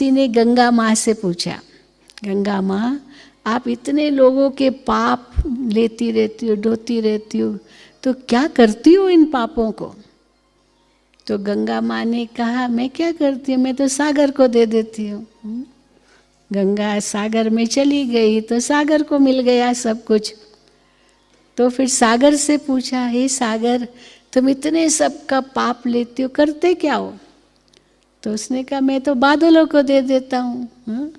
किसी ने गंगा माँ से पूछा, गंगा माँ आप इतने लोगों के पाप लेती रहती हो, ढोती रहती हो, तो क्या करती हो इन पापों को? तो गंगा माँ ने कहा मैं क्या करती हूँ, मैं तो सागर को दे देती हूँ। गंगा सागर में चली गई तो सागर को मिल गया सब कुछ। तो फिर सागर से पूछा, हे सागर तुम इतने सबका पाप लेती हो, करते क्या हो? तो उसने कहा मैं तो बादलों को दे देता हूँ।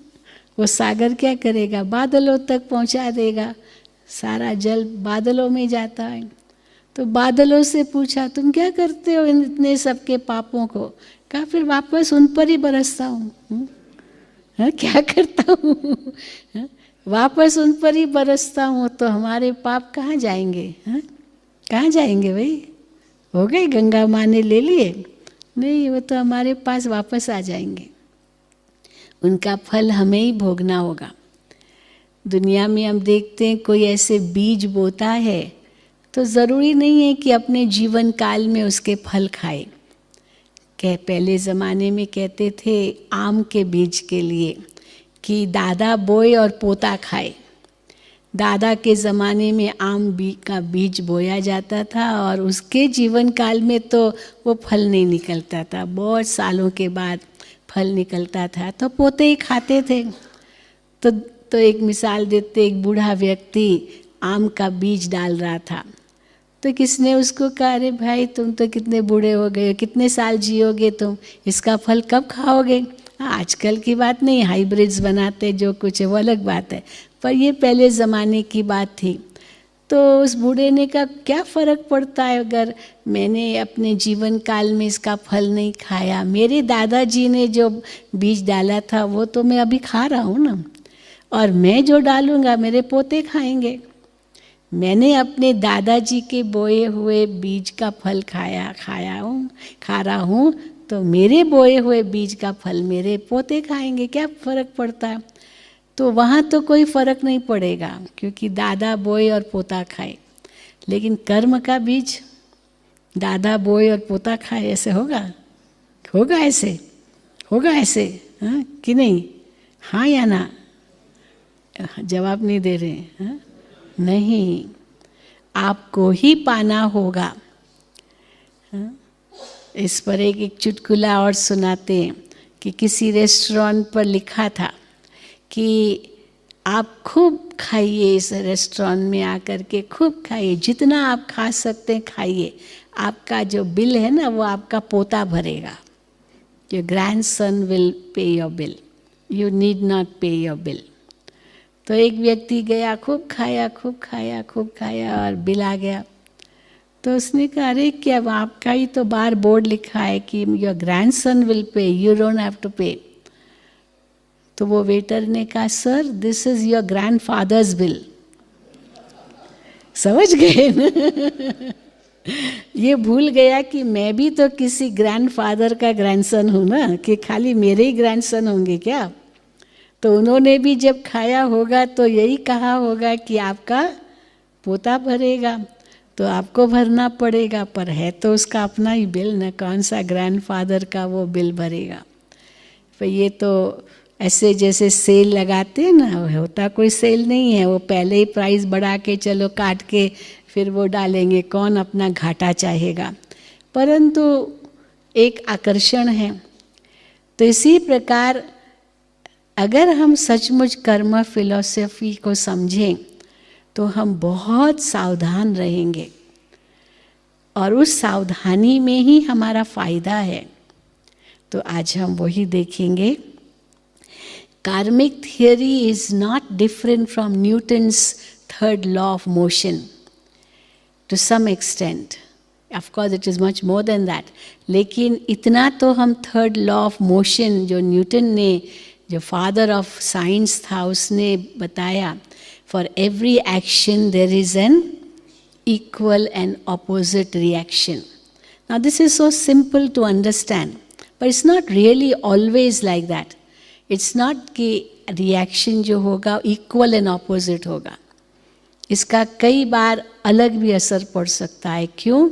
वो सागर क्या करेगा, बादलों तक पहुँचा देगा, सारा जल बादलों में जाता है। तो बादलों से पूछा तुम क्या करते हो इन इतने सबके पापों को? कहा फिर वापस उन पर ही बरसता हूँ। क्या करता हूँ? वापस उन पर ही बरसता हूँ। तो हमारे पाप कहाँ जाएंगे? कहाँ जाएंगे भाई? हो गए, गंगा माँ ने ले लिए? नहीं, वो तो हमारे पास वापस आ जाएंगे। उनका फल हमें ही भोगना होगा। दुनिया में हम देखते हैं कोई ऐसे बीज बोता है तो ज़रूरी नहीं है कि अपने जीवन काल में उसके फल खाए। पहले ज़माने में कहते थे आम के बीज के लिए कि दादा बोए और पोता खाए। दादा के ज़माने में आम का बीज बोया जाता था और उसके जीवन काल में तो वो फल नहीं निकलता था, बहुत सालों के बाद फल निकलता था, तो पोते ही खाते थे। तो एक मिसाल देते, एक बूढ़ा व्यक्ति आम का बीज डाल रहा था, तो किसने उसको कहा अरे भाई तुम तो कितने बूढ़े हो गए, कितने साल जियोगे तुम, इसका फल कब खाओगे? आजकल की बात नहीं, हाइब्रिड्स बनाते जो कुछ है वो अलग बात है, पर ये पहले ज़माने की बात थी। तो उस बूढ़े ने कहा क्या फ़र्क पड़ता है अगर मैंने अपने जीवन काल में इसका फल नहीं खाया, मेरे दादाजी ने जो बीज डाला था वो तो मैं अभी खा रहा हूँ ना, और मैं जो डालूँगा मेरे पोते खाएंगे। मैंने अपने दादाजी के बोए हुए बीज का फल खा रहा हूँ, तो मेरे बोए हुए बीज का फल मेरे पोते खाएंगे, क्या फ़र्क पड़ता है? तो वहाँ तो कोई फ़र्क नहीं पड़ेगा क्योंकि दादा बोए और पोता खाए, लेकिन कर्म का बीज दादा बोए और पोता खाए, ऐसे होगा? होगा ऐसे? होगा ऐसे? हाँ कि नहीं? हाँ या ना? जवाब नहीं दे रहे हैं। नहीं, आपको ही पाना होगा। इस पर एक चुटकुला और सुनाते हैं कि किसी रेस्टोरेंट पर लिखा था कि आप खूब खाइए, इस रेस्टोरेंट में आकर के खूब खाइए, जितना आप खा सकते हैं खाइए, आपका जो बिल है ना वो आपका पोता भरेगा। योर ग्रैंडसन विल पे your bill, you need not पे योर बिल। तो एक व्यक्ति गया, खूब खाया और बिल आ गया। तो उसने कहा अरे क्या आपका ही तो बाहर बोर्ड लिखा है कि your grandson will pay, you don't have to pay. तो वो वेटर ने कहा sir this is your grandfather's bill. समझ गए ना? ये भूल गया कि मैं भी तो किसी ग्रैंडफादर का ग्रैंडसन हूँ ना, कि खाली मेरे ही ग्रैंडसन होंगे क्या? तो उन्होंने भी जब खाया होगा तो यही कहा होगा कि आपका पोता भरेगा, तो आपको भरना पड़ेगा, पर है तो उसका अपना ही बिल न, कौन सा ग्रैंडफादर का वो बिल भरेगा। पर ये तो ऐसे जैसे सेल लगाते हैं ना, होता कोई सेल नहीं है, वो पहले ही प्राइस बढ़ा के चलो काट के फिर वो डालेंगे, कौन अपना घाटा चाहेगा, परंतु एक आकर्षण है। तो इसी प्रकार अगर हम सचमुच कर्म फिलॉसफी को समझें तो हम बहुत सावधान रहेंगे और उस सावधानी में ही हमारा फायदा है। तो आज हम वही देखेंगे। Karmic theory is not different from Newton's third law of motion to some extent, of course it is much more than that, लेकिन इतना तो हम थर्ड लॉ ऑफ मोशन जो न्यूटन ने, जो फादर ऑफ साइंस था, उसने बताया for every action there is an equal and opposite reaction. Now this is so simple to understand, but it's not really always like that. It's not कि reaction जो होगा equal and opposite होगा, इसका कई बार अलग भी असर पड़ सकता है। क्यों?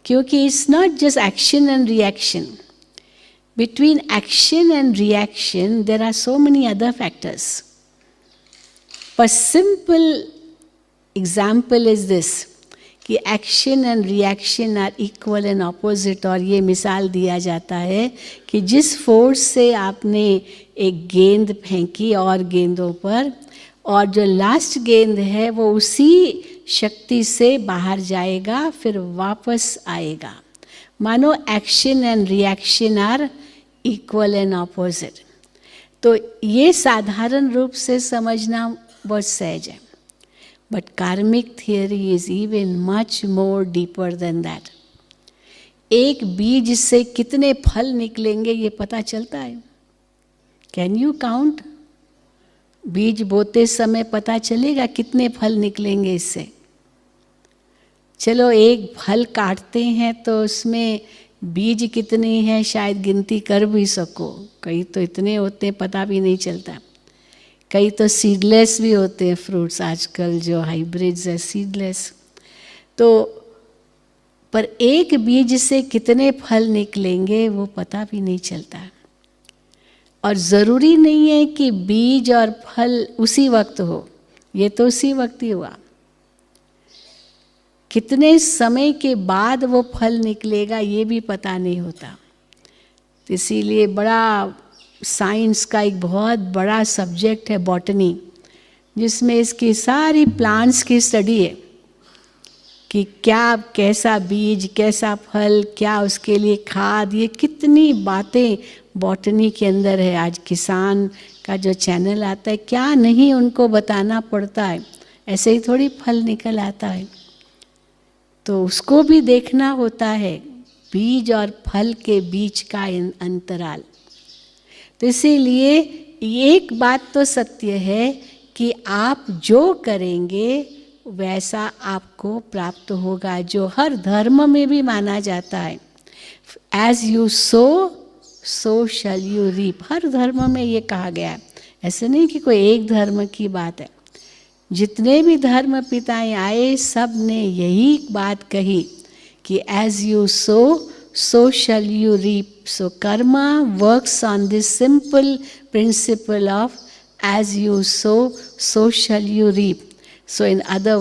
क्योंकि it's not just action and reaction, Between action and reaction, there are so many other factors. But simple example is this, कि action and reaction are equal and opposite. और ये मिसाल दिया जाता है कि जिस फोर्स से आपने एक गेंद फेंकी और गेंदों पर, और जो लास्ट गेंद है वो उसी शक्ति से बाहर जाएगा, फिर वापस आएगा. मानो action and reaction are equal and opposite. तो ये साधारण रूप से समझना बहुत सहज है. But karmic theory is even much more deeper than that. एक बीज से कितने फल निकलेंगे ये पता चलता है. Can you count? बीज बोते समय पता चलेगा कितने फल निकलेंगे इससे. चलो एक फल काटते हैं तो उसमें बीज कितने हैं शायद गिनती कर भी सको. कई तो इतने होते हैं पता भी नहीं चलता. कई तो सीडलेस भी होते हैं फ्रूट्स, आजकल जो हाइब्रिड्स है सीडलेस. तो पर एक बीज से कितने फल निकलेंगे वो पता भी नहीं चलता. और ज़रूरी नहीं है कि बीज और फल उसी वक्त हो. ये तो उसी वक्त ही हुआ. कितने समय के बाद वो फल निकलेगा ये भी पता नहीं होता. इसीलिए बड़ा साइंस का एक बहुत बड़ा सब्जेक्ट है बॉटनी, जिसमें इसकी सारी प्लांट्स की स्टडी है कि क्या, कैसा बीज, कैसा फल, क्या उसके लिए खाद, ये कितनी बातें बॉटनी के अंदर है. आज किसान का जो चैनल आता है, क्या नहीं उनको बताना पड़ता है. ऐसे ही थोड़ी फल निकल आता है. तो उसको भी देखना होता है, बीज और फल के बीच का अंतराल. तो इसीलिए एक बात तो सत्य है कि आप जो करेंगे वैसा आपको प्राप्त होगा, जो हर धर्म में भी माना जाता है. As you sow so shall you reap. हर धर्म में ये कहा गया है. ऐसे नहीं कि कोई एक धर्म की बात है. जितने भी धर्म पिताएं आए सब ने यही बात कही कि as you sow so shall you reap. So karma works on this simple principle of as you sow, so shall you reap. So in other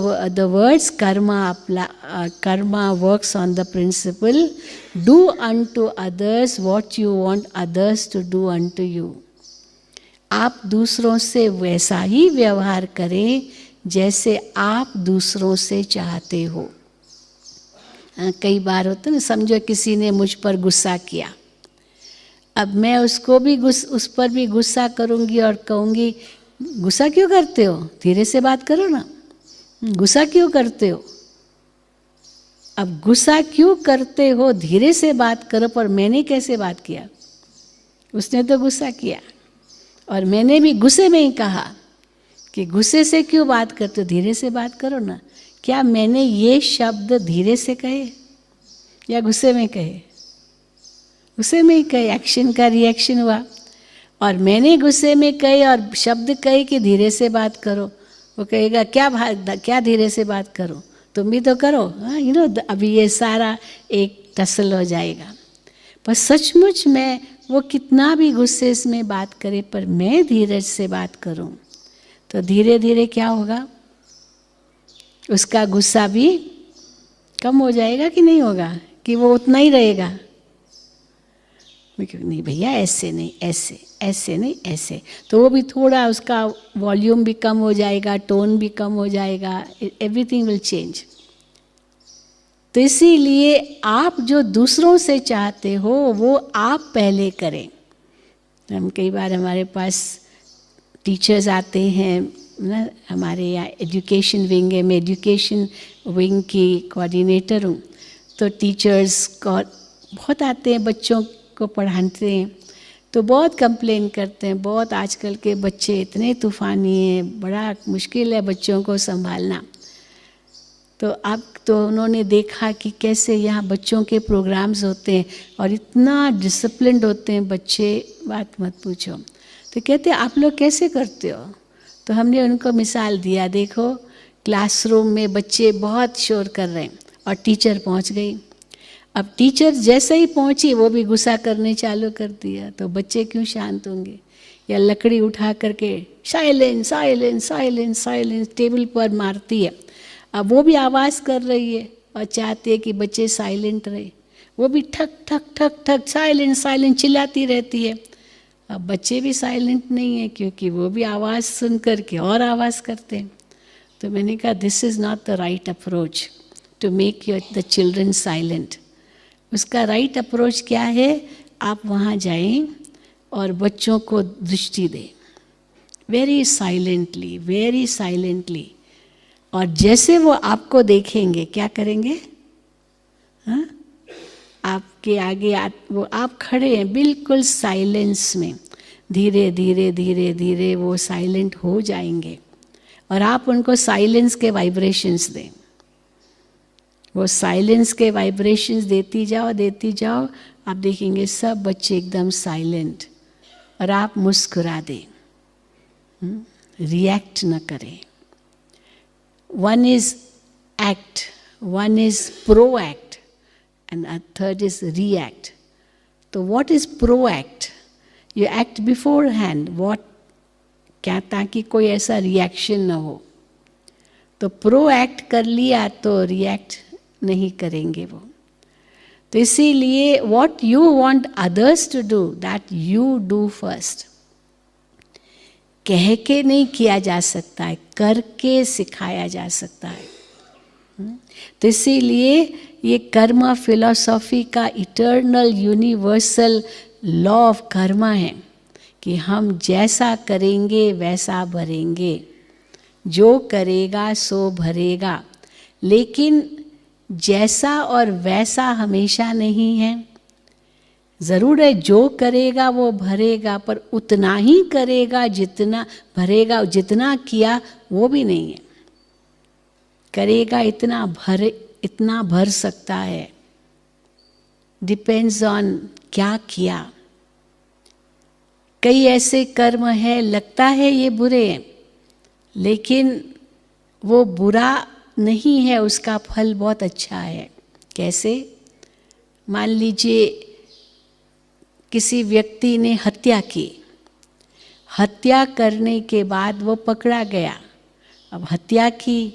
words, karma works on the principle, do unto others what you want others to do unto you. आप दूसरों से वैसा ही व्यवहार करें जैसे आप दूसरों से चाहते हो. कई बार होता है ना, समझो किसी ने मुझ पर गुस्सा किया. अब मैं उसको भी उस पर भी गुस्सा करूंगी और कहूंगी गुस्सा क्यों करते हो, धीरे से बात करो ना. गुस्सा क्यों करते हो. अब गुस्सा क्यों करते हो, धीरे से बात करो. पर मैंने कैसे बात किया, उसने तो गुस्सा किया और मैंने भी गुस्से में ही कहा कि गुस्से से क्यों बात करते हो, धीरे से बात करो ना. क्या मैंने ये शब्द धीरे से कहे या गुस्से में कहे? गुस्से में ही कहे. एक्शन का रिएक्शन हुआ और मैंने गुस्से में कहे और शब्द कहे कि धीरे से बात करो. वो कहेगा क्या धीरे से बात करो, तुम भी तो करो. हाँ अभी ये सारा एक टसल हो जाएगा. पर सचमुच में वो कितना भी गुस्से में बात करे, पर मैं धीरज से बात करूं तो धीरे धीरे क्या होगा, उसका गुस्सा भी कम हो जाएगा कि नहीं होगा, कि वो उतना ही रहेगा. नहीं भैया ऐसे नहीं, ऐसे ऐसे नहीं, ऐसे. तो वो भी थोड़ा उसका वॉल्यूम भी कम हो जाएगा, टोन भी कम हो जाएगा. Everything will change. तो इसीलिए आप जो दूसरों से चाहते हो वो आप पहले करें. हम कई बार हमारे पास टीचर्स आते हैं ना, हमारे यहाँ एजुकेशन विंग है, मैं एजुकेशन विंग की कोऑर्डिनेटर हूँ. तो टीचर्स को बहुत आते हैं, बच्चों को पढ़ाते हैं. तो बहुत कंप्लेन करते हैं, बहुत आजकल के बच्चे इतने तूफ़ानी हैं, बड़ा मुश्किल है बच्चों को संभालना. तो अब तो उन्होंने देखा कि कैसे यहाँ बच्चों के प्रोग्राम्स होते हैं और इतना डिसिप्लिन्ड होते हैं बच्चे, बात मत पूछो. तो कहते हैं आप लोग कैसे करते हो. तो हमने उनको मिसाल दिया, देखो क्लासरूम में बच्चे बहुत शोर कर रहे हैं और टीचर पहुंच गई. अब टीचर जैसे ही पहुंची वो भी गुस्सा करने चालू कर दिया, तो बच्चे क्यों शांत होंगे? या लकड़ी उठा करके silence silence silence silence table पर मारती है। अब वो भी आवाज़ कर रही है और चाहती है कि बच्चे साइलेंट रहे, वो भी ठक ठक ठक ठक साइलेंट साइलेंट चिल्लाती रहती है। अब बच्चे भी साइलेंट नहीं है क्योंकि वो भी आवाज़ सुन करके और आवाज़ करते हैं। तो मैंने कहा this is not the right approach to make the children silent. उसका राइट अप्रोच क्या है? आप वहाँ जाएं और बच्चों को दृष्टि दें वेरी साइलेंटली, और जैसे वो आपको देखेंगे क्या करेंगे? हाँ, आपके आगे वो आप खड़े हैं बिल्कुल साइलेंस में, धीरे धीरे धीरे धीरे वो साइलेंट हो जाएंगे और आप उनको साइलेंस के वाइब्रेशंस दें। वो साइलेंस के वाइब्रेशंस देती जाओ, आप देखेंगे सब बच्चे एकदम साइलेंट, और आप मुस्कुरा दें, रिएक्ट न करें। One is act, one is proact and third is react. तो what is proact? You act beforehand, what, क्या, ताकि कोई ऐसा रिएक्शन न हो। तो प्रोएक्ट कर लिया तो रिएक्ट नहीं करेंगे वो। तो इसीलिए what you want others to do that you do first. कह के नहीं किया जा सकता है, करके सिखाया जा सकता है। तो इसीलिए ये कर्मा फिलॉसफी का eternal universal law of Karma है कि हम जैसा करेंगे वैसा भरेंगे, जो करेगा सो भरेगा। लेकिन जैसा और वैसा हमेशा नहीं है। ज़रूर है जो करेगा वो भरेगा, पर उतना ही करेगा जितना भरेगा, जितना किया वो भी नहीं है। करेगा इतना भर सकता है, डिपेंड्स ऑन क्या किया। कई ऐसे कर्म है लगता है ये बुरे हैं, लेकिन वो बुरा नहीं है, उसका फल बहुत अच्छा है। कैसे? मान लीजिए किसी व्यक्ति ने हत्या की, हत्या करने के बाद वो पकड़ा गया। अब हत्या की,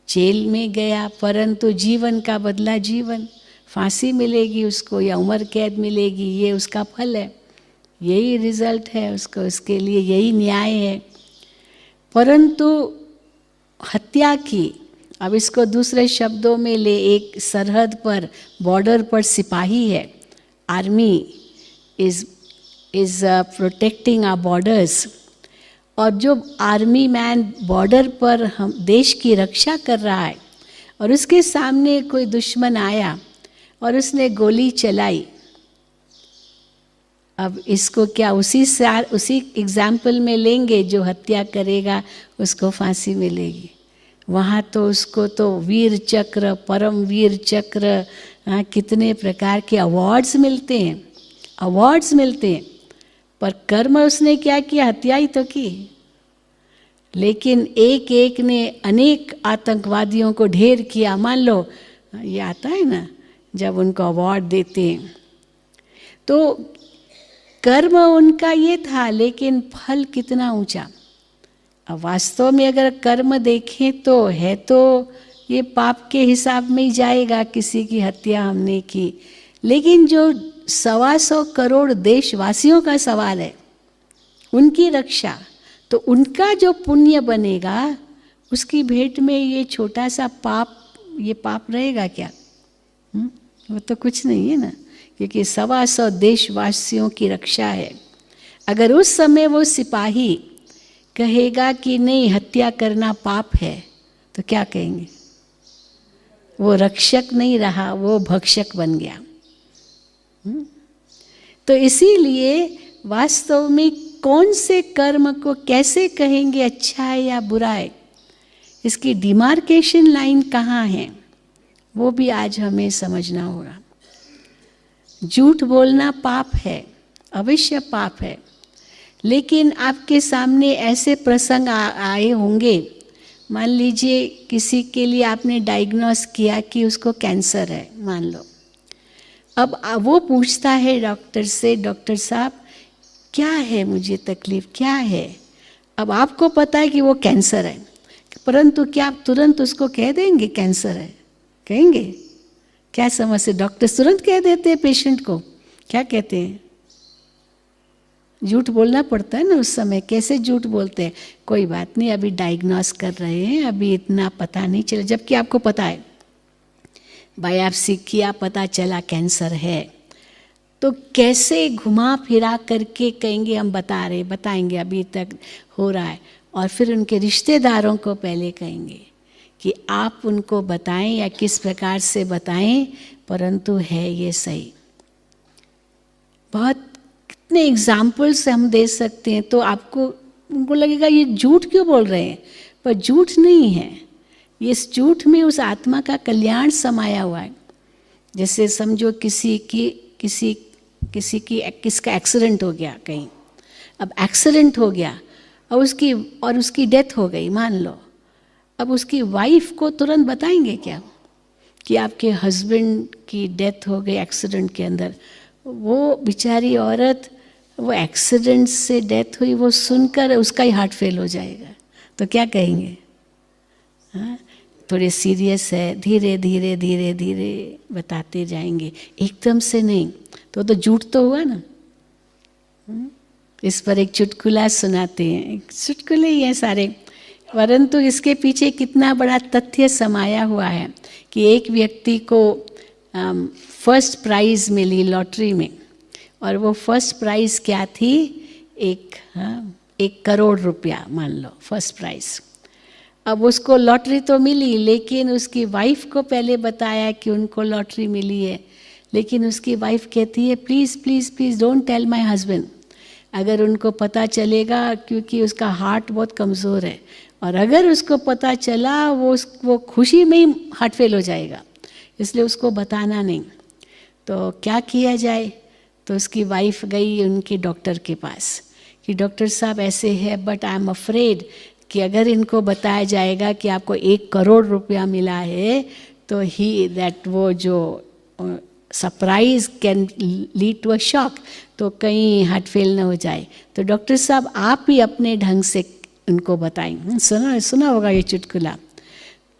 जेल में गया, परंतु जीवन का बदला जीवन, फांसी मिलेगी उसको या उम्र कैद मिलेगी, ये उसका फल है, यही रिजल्ट है उसको, उसके लिए यही न्याय है। परंतु हत्या की, अब इसको दूसरे शब्दों में ले, एक सरहद पर, बॉर्डर पर सिपाही है, army is protecting our borders, और जो आर्मी मैन बॉर्डर पर हम देश की रक्षा कर रहा है, और उसके सामने कोई दुश्मन आया और उसने गोली चलाई। अब इसको क्या उसी एग्जाम्पल में लेंगे? जो हत्या करेगा उसको फांसी मिलेगी। वहाँ तो उसको तो वीर चक्र, परम वीर चक्र, कितने प्रकार के अवार्ड्स मिलते हैं, पर कर्म उसने क्या किया? हत्या ही तो की। लेकिन एक एक ने अनेक आतंकवादियों को ढेर किया। मान लो ये आता है ना, जब उनको अवार्ड देते हैं, तो कर्म उनका ये था, लेकिन फल कितना ऊंचा। अब वास्तव में अगर कर्म देखें तो है तो ये पाप के हिसाब में ही जाएगा, किसी की हत्या हमने की। लेकिन जो 125 करोड़ देशवासियों का सवाल है, उनकी रक्षा, तो उनका जो पुण्य बनेगा उसकी भेंट में ये छोटा सा पाप, ये पाप रहेगा क्या? वो तो कुछ नहीं है ना, क्योंकि 125 देशवासियों की रक्षा है। अगर उस समय वो सिपाही कहेगा कि नहीं हत्या करना पाप है, तो क्या कहेंगे? वो रक्षक नहीं रहा, वो भक्षक बन गया। तो इसीलिए वास्तव में कौन से कर्म को कैसे कहेंगे अच्छा है या बुरा है, इसकी डिमार्केशन लाइन कहाँ है, वो भी आज हमें समझना होगा। झूठ बोलना पाप है, अवश्य पाप है, लेकिन आपके सामने ऐसे प्रसंग आए होंगे, मान लीजिए किसी के लिए आपने डायग्नोस किया कि उसको कैंसर है, मान लो अब वो पूछता है डॉक्टर से, डॉक्टर साहब क्या है, मुझे तकलीफ क्या है? अब आपको पता है कि वो कैंसर है, परंतु क्या आप तुरंत उसको कह देंगे कैंसर है? कहेंगे? क्या समस्या? डॉक्टर तुरंत कह देते हैं पेशेंट को, क्या कहते हैं? झूठ बोलना पड़ता है ना उस समय। कैसे झूठ बोलते हैं? कोई बात नहीं, अभी डायग्नोस कर रहे हैं, अभी इतना पता नहीं चला, जबकि आपको पता है, बायोप्सी किया, पता चला कैंसर है। तो कैसे घुमा फिरा करके कहेंगे हम बताएंगे अभी तक हो रहा है, और फिर उनके रिश्तेदारों को पहले कहेंगे कि आप उनको बताएं या किस प्रकार से बताएं, परंतु है ये सही। बहुत कितने एग्जाम्पल्स हम दे सकते हैं। तो आपको उनको लगेगा ये झूठ क्यों बोल रहे हैं, पर झूठ नहीं है, इस झूठ में उस आत्मा का कल्याण समाया हुआ है। जैसे समझो किसका एक्सीडेंट हो गया कहीं, अब एक्सीडेंट हो गया और उसकी डेथ हो गई मान लो, अब उसकी वाइफ को तुरंत बताएंगे क्या कि आपके हस्बैंड की डेथ हो गई एक्सीडेंट के अंदर? वो बेचारी औरत, वो एक्सीडेंट से डेथ हुई, वो सुनकर उसका ही हार्ट फेल हो जाएगा, तो क्या कहेंगे? हाँ, थोड़े सीरियस है, धीरे धीरे धीरे धीरे बताते जाएंगे, एकदम से नहीं। तो झूठ तो हुआ ना। इस पर एक चुटकुला सुनाते हैं, चुटकुले ही हैं सारे, परंतु इसके पीछे कितना बड़ा तथ्य समाया हुआ है कि एक व्यक्ति को फर्स्ट प्राइज़ मिली लॉटरी में, और वो फर्स्ट प्राइज़ क्या थी? 1 करोड़ रुपया मान लो फर्स्ट प्राइज़। अब उसको लॉटरी तो मिली, लेकिन उसकी वाइफ को पहले बताया कि उनको लॉटरी मिली है, लेकिन उसकी वाइफ कहती है please please please don't tell my husband. अगर उनको पता चलेगा, क्योंकि उसका हार्ट बहुत कमज़ोर है, और अगर उसको पता चला वो खुशी में ही हार्ट फेल हो जाएगा, इसलिए उसको बताना नहीं। तो क्या किया जाए? तो उसकी वाइफ गई उनके डॉक्टर के पास कि डॉक्टर साहब ऐसे है, बट आई एम अफ्रेड कि अगर इनको बताया जाएगा कि आपको 1 करोड़ रुपया मिला है, तो वो जो surprise can lead to a shock, तो कहीं हार्ट फेल ना हो जाए। तो डॉक्टर साहब आप ही अपने ढंग से उनको बताएं। सुना होगा ये चुटकुला।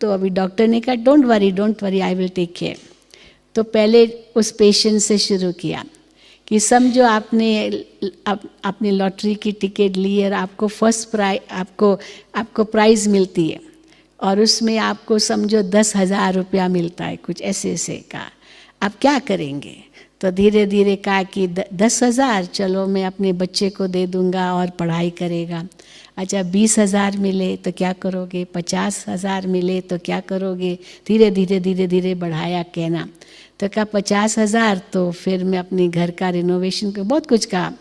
तो अभी डॉक्टर ने कहा don't worry I will take care. तो पहले उस पेशेंट से शुरू किया कि समझो आपने लॉटरी की टिकट ली और आपको फर्स्ट प्राइज आपको प्राइज़ मिलती है, और उसमें आपको समझो 10,000 रुपया मिलता है, कुछ ऐसे का, आप क्या करेंगे? तो धीरे धीरे कहा कि 10,000 चलो मैं अपने बच्चे को दे दूंगा और पढ़ाई करेगा। अच्छा 20,000 मिले तो क्या करोगे? 50,000 मिले तो क्या करोगे? धीरे धीरे बढ़ाया कहना। तो कहा 50,000, तो फिर मैं अपने घर का रिनोवेशन को बहुत कुछ कहा,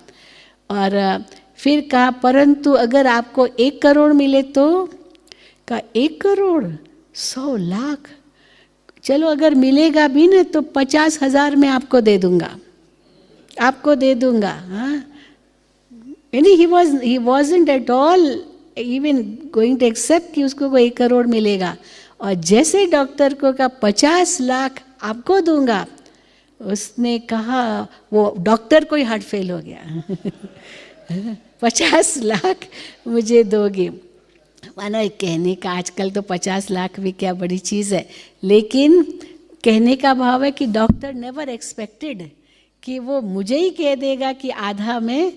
और फिर कहा परंतु अगर आपको 1 करोड़ मिले तो? कहा 1 करोड़ 100 लाख, चलो अगर मिलेगा भी ना तो 50,000 में आपको दे दूंगा। हाँ, यानी he wasn't at all even going to accept कि उसको 1 करोड़ मिलेगा। और जैसे डॉक्टर को कहा 50 लाख आपको दूंगा, उसने कहा, वो डॉक्टर को ही हार्ट फेल हो गया 50 लाख मुझे दोगे? मानो कहने का, आजकल तो 50 लाख भी क्या बड़ी चीज़ है, लेकिन कहने का भाव है कि डॉक्टर नेवर एक्सपेक्टेड कि वो मुझे ही कह देगा कि आधा मैं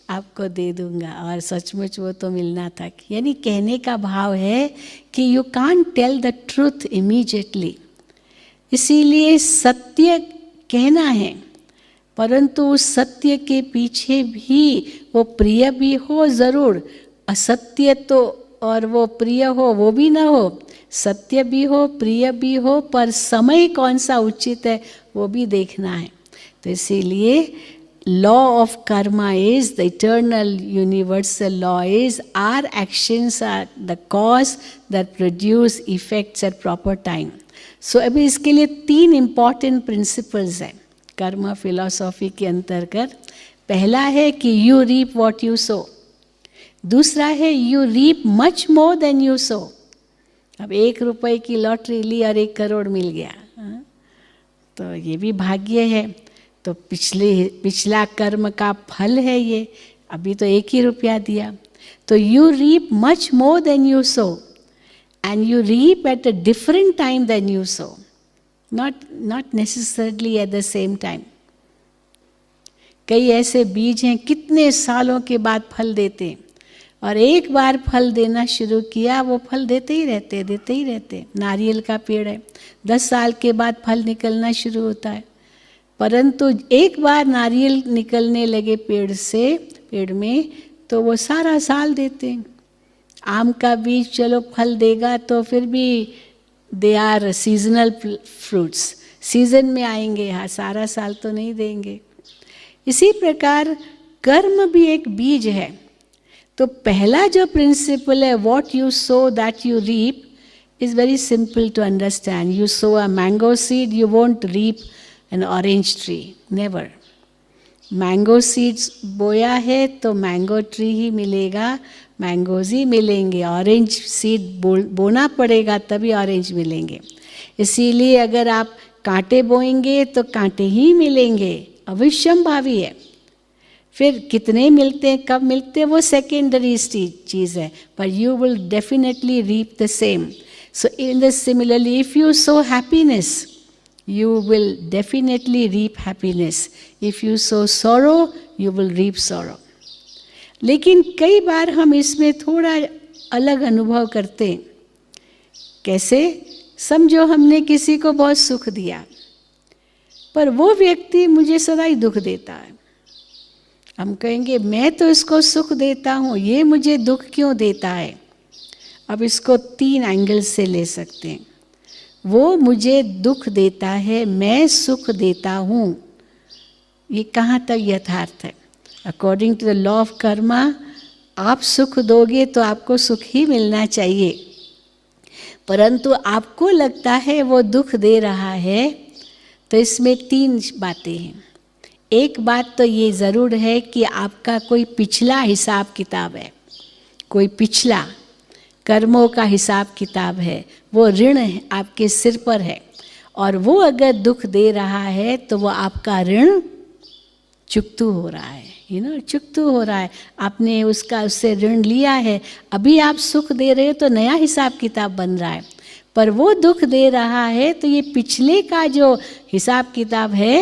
आपको दे दूंगा, और सचमुच वो तो मिलना था। यानी कहने का भाव है कि you can't tell the truth immediately, इसीलिए सत्य कहना है, परंतु उस सत्य के पीछे भी वो प्रिय भी हो ज़रूर, असत्य तो और वो प्रिय हो वो भी ना हो, सत्य भी हो प्रिय भी हो, पर समय कौन सा उचित है वो भी देखना है। तो इसीलिए law of karma is the eternal universal law is our actions are the cause that produce effects at proper time. So अभी इसके लिए 3 इम्पॉर्टेंट प्रिंसिपल्स हैं कर्मा फिलॉसॉफी के अंतर्गत। पहला है कि you reap what you sow, दूसरा है you reap much more than you sow. अब 1 रुपए की लॉटरी ली और 1 करोड़ मिल गया, तो ये भी भाग्य है, तो पिछला कर्म का फल है ये। अभी तो 1 ही रुपया दिया, तो you reap much more than you sow, and you reap at a different time than you sow, not necessarily at the same time. कई ऐसे बीज हैं कितने सालों के बाद फल देते, और एक बार फल देना शुरू किया वो फल देते ही रहते। नारियल का पेड़ है, 10 साल के बाद फल निकलना शुरू होता है, परंतु एक बार नारियल निकलने लगे पेड़ में तो वो सारा साल देते हैं। आम का बीज चलो फल देगा तो फिर भी they are seasonal fruits, season में आएंगे, हाँ सारा साल तो नहीं देंगे। इसी प्रकार कर्म भी एक बीज है। तो पहला जो प्रिंसिपल है, what you sow that you reap, is very simple to understand. You sow a mango seed, you won't reap an orange tree, never. Mango seeds बोया है तो मैंगो ट्री ही मिलेगा, मैंगोज ही मिलेंगे। ऑरेंज सीड बोना पड़ेगा तभी orange मिलेंगे। इसीलिए अगर आप कांटे बोएंगे तो कांटे ही मिलेंगे, अविश्यंभावी है। फिर कितने मिलते हैं, कब मिलते हैं, वो सेकेंडरी चीज़ है, पर you will definitely reap the same. So in the similarly if you sow happiness, you will definitely reap happiness. If you sow sorrow, you will reap sorrow. लेकिन कई बार हम इसमें थोड़ा अलग अनुभव करते हैं। कैसे? समझो हमने किसी को बहुत सुख दिया, पर वो व्यक्ति मुझे सदा ही दुख देता है। हम कहेंगे मैं तो इसको सुख देता हूँ, ये मुझे दुख क्यों देता है? अब इसको 3 एंगल से ले सकते हैं। वो मुझे दुख देता है, मैं सुख देता हूँ, ये कहाँ तक यथार्थ है? According to the law of karma, आप सुख दोगे तो आपको सुख ही मिलना चाहिए, परंतु आपको लगता है वो दुख दे रहा है, तो इसमें 3 बातें हैं। एक बात तो ये ज़रूर है कि आपका कोई पिछला हिसाब किताब है, कोई पिछला कर्मों का हिसाब किताब है, वो ऋण है आपके सिर पर है, और वो अगर दुख दे रहा है तो वो आपका ऋण चुकतू हो रहा है, चुकतू हो रहा है। आपने उससे ऋण लिया है, अभी आप सुख दे रहे हो तो नया हिसाब किताब बन रहा है, पर वो दुख दे रहा है तो ये पिछले का जो हिसाब किताब है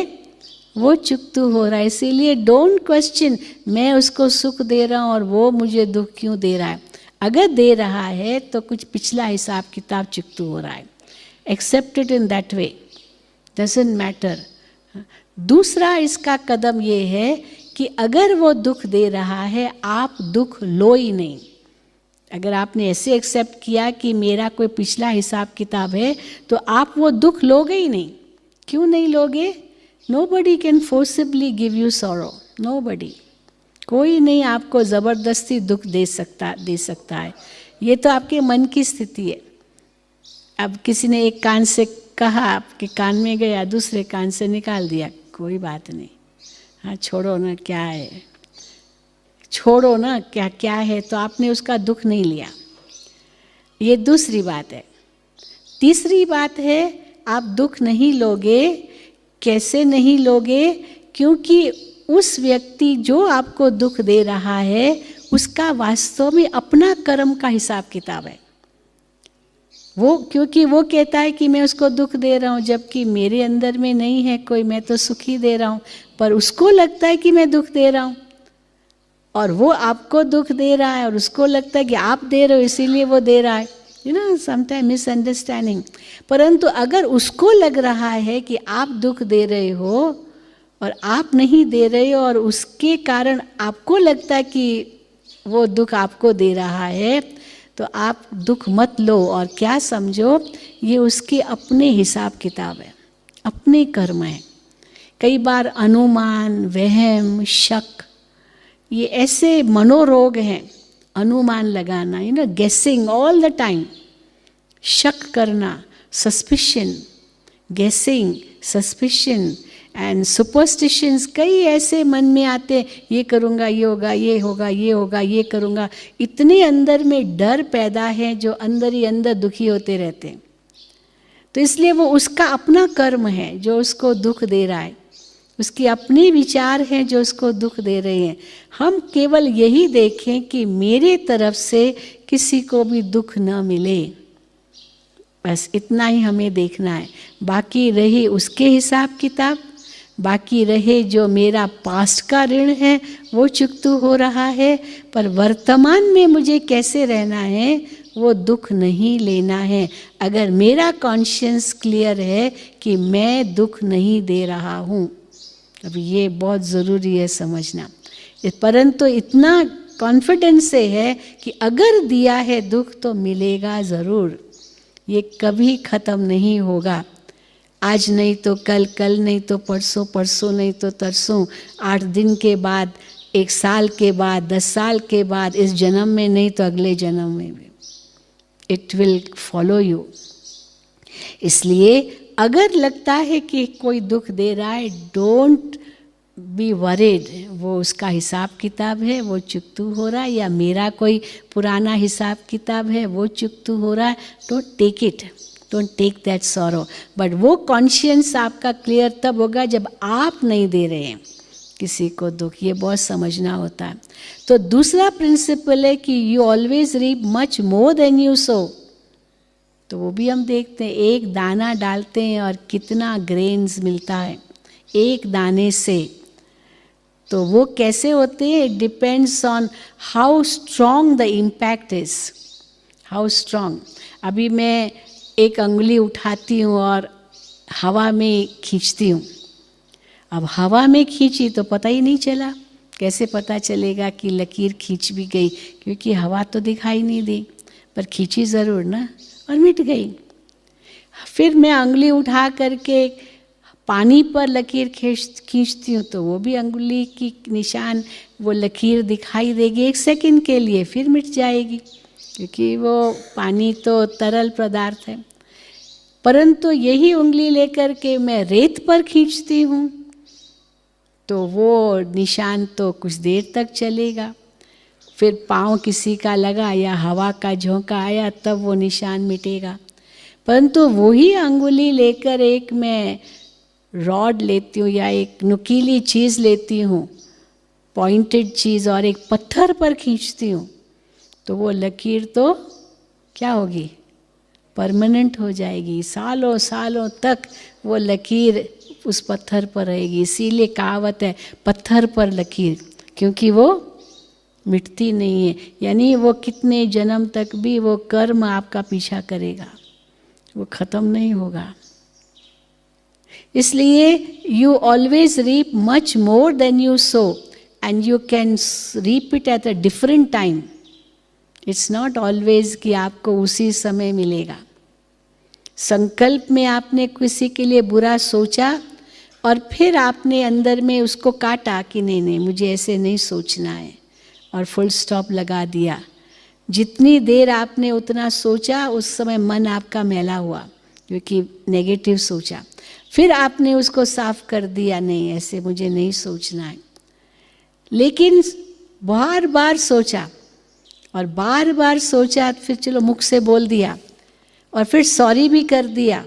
वो चुकतू हो रहा है। इसीलिए डोंट क्वेश्चन, मैं उसको सुख दे रहा हूँ और वो मुझे दुख क्यों दे रहा है। अगर दे रहा है तो कुछ पिछला हिसाब किताब चुकतू हो रहा है। Accept it in that way, doesn't matter. दूसरा इसका कदम ये है कि अगर वो दुख दे रहा है, आप दुख लो ही नहीं। अगर आपने ऐसे एक्सेप्ट किया कि मेरा कोई पिछला हिसाब किताब है, तो आप वो दुख लोगे ही नहीं। क्यों नहीं लोगे? Nobody can forcibly give you sorrow, nobody. कोई नहीं आपको ज़बरदस्ती दुख दे सकता है। ये तो आपके मन की स्थिति है। अब किसी ने एक कान से कहा, आपके कान में गया, दूसरे कान से निकाल दिया, कोई बात नहीं, हाँ छोड़ो ना, क्या है, छोड़ो ना, क्या है, तो आपने उसका दुख नहीं लिया। ये दूसरी बात है। तीसरी बात है, आप दुख नहीं लोगे। कैसे नहीं लोगे? क्योंकि उस व्यक्ति जो आपको दुख दे रहा है, उसका वास्तव में अपना कर्म का हिसाब किताब है। क्योंकि वो कहता है कि मैं उसको दुख दे रहा हूँ, जबकि मेरे अंदर में नहीं है कोई, मैं तो सुखी दे रहा हूँ, पर उसको लगता है कि मैं दुख दे रहा हूँ, और वो आपको दुख दे रहा है और उसको लगता है कि आप दे रहे हो इसीलिए वो दे रहा है। Sometime misunderstanding. परंतु अगर उसको लग रहा है कि आप दुख दे रहे हो और आप नहीं दे रहे हो, और उसके कारण आपको लगता है कि वो दुख आपको दे रहा है, तो आप दुख मत लो। और क्या समझो, ये उसके अपने हिसाब किताब है, अपने कर्म है। कई बार अनुमान, वहम, शक, ये ऐसे मनोरोग हैं। अनुमान लगाना, गेसिंग ऑल द टाइम, शक करना, सस्पिशन, गेसिंग, सस्पिशन एंड सुपरस्टिशंस, कई ऐसे मन में आते, ये करूँगा, ये होगा, ये होगा, ये होगा, ये करूँगा। इतने अंदर में डर पैदा है जो अंदर ही अंदर दुखी होते रहते हैं। तो इसलिए वो उसका अपना कर्म है जो उसको दुख दे रहा है, उसके अपने विचार हैं जो उसको दुख दे रहे हैं। हम केवल यही देखें कि मेरे तरफ से किसी को भी दुख न मिले, बस इतना ही हमें देखना है। बाकी रही उसके हिसाब किताब, बाकी रहे जो मेरा पास्ट का ऋण है वो चुकता हो रहा है, पर वर्तमान में मुझे कैसे रहना है वो दुख नहीं लेना है। अगर मेरा कॉन्शियंस क्लियर है कि मैं दुख नहीं दे रहा हूँ, अब ये बहुत ज़रूरी है समझना। परंतु इतना कॉन्फिडेंस से है कि अगर दिया है दुख तो मिलेगा ज़रूर, ये कभी ख़त्म नहीं होगा। आज नहीं तो कल, कल नहीं तो परसों, परसों नहीं तो तरसों, 8 दिन के बाद, 1 साल के बाद, 10 साल के बाद, इस जन्म में नहीं तो अगले जन्म में भी इट विल फॉलो यू। इसलिए अगर लगता है कि कोई दुख दे रहा है, डोंट बी वरीड, वो उसका हिसाब किताब है, वो चुकतू हो रहा है, या मेरा कोई पुराना हिसाब किताब है वो चुकतू हो रहा है। Don't take it, don't take that sorrow. But वो कॉन्शियंस आपका क्लियर तब होगा जब आप नहीं दे रहे हैं किसी को दुख, ये बहुत समझना होता है। तो दूसरा प्रिंसिपल है कि you always reap much more than you sow. तो वो भी हम देखते हैं, एक दाना डालते हैं और कितना ग्रेन्स मिलता है एक दाने से। तो वो कैसे होते हैं, it depends on how strong the impact is, how strong. अभी मैं एक अंगुली उठाती हूँ और हवा में खींचती हूँ। अब हवा में खींची तो पता ही नहीं चला, कैसे पता चलेगा कि लकीर खींच भी गई, क्योंकि हवा तो दिखाई नहीं दी, पर खींची ज़रूर ना, और मिट गई। फिर मैं अंगुली उठा करके पानी पर लकीर खींचती हूँ तो वो भी अंगुली की निशान, वो लकीर दिखाई देगी 1 सेकंड के लिए, फिर मिट जाएगी, क्योंकि वो पानी तो तरल पदार्थ है। परंतु यही उंगली लेकर के मैं रेत पर खींचती हूँ तो वो निशान तो कुछ देर तक चलेगा, फिर पाँव किसी का लगा या हवा का झोंका आया तब वो निशान मिटेगा। परंतु वही अंगुली लेकर एक मैं रॉड लेती हूँ या एक नुकीली चीज़ लेती हूँ, पॉइंटेड चीज़, और एक पत्थर पर खींचती हूँ तो वो लकीर तो क्या होगी, परमानेंट हो जाएगी, सालों सालों तक वो लकीर उस पत्थर पर रहेगी। इसीलिए कहावत है पत्थर पर लकीर, क्योंकि वो मिटती नहीं है। यानी वो कितने जन्म तक भी वो कर्म आपका पीछा करेगा, वो ख़त्म नहीं होगा। इसलिए you always reap much more than you sow, and you can reap it at a different time. It's not always कि आपको उसी समय मिलेगा। संकल्प में आपने किसी के लिए बुरा सोचा और फिर आपने अंदर में उसको काटा कि नहीं नहीं मुझे ऐसे नहीं सोचना है, और फुल स्टॉप लगा दिया। जितनी देर आपने उतना सोचा उस समय मन आपका मैला हुआ, क्योंकि नेगेटिव सोचा। फिर आपने उसको साफ कर दिया, नहीं ऐसे मुझे नहीं सोचना है। लेकिन बार बार सोचा और बार बार सोचा, फिर चलो मुख से बोल दिया और फिर सॉरी भी कर दिया,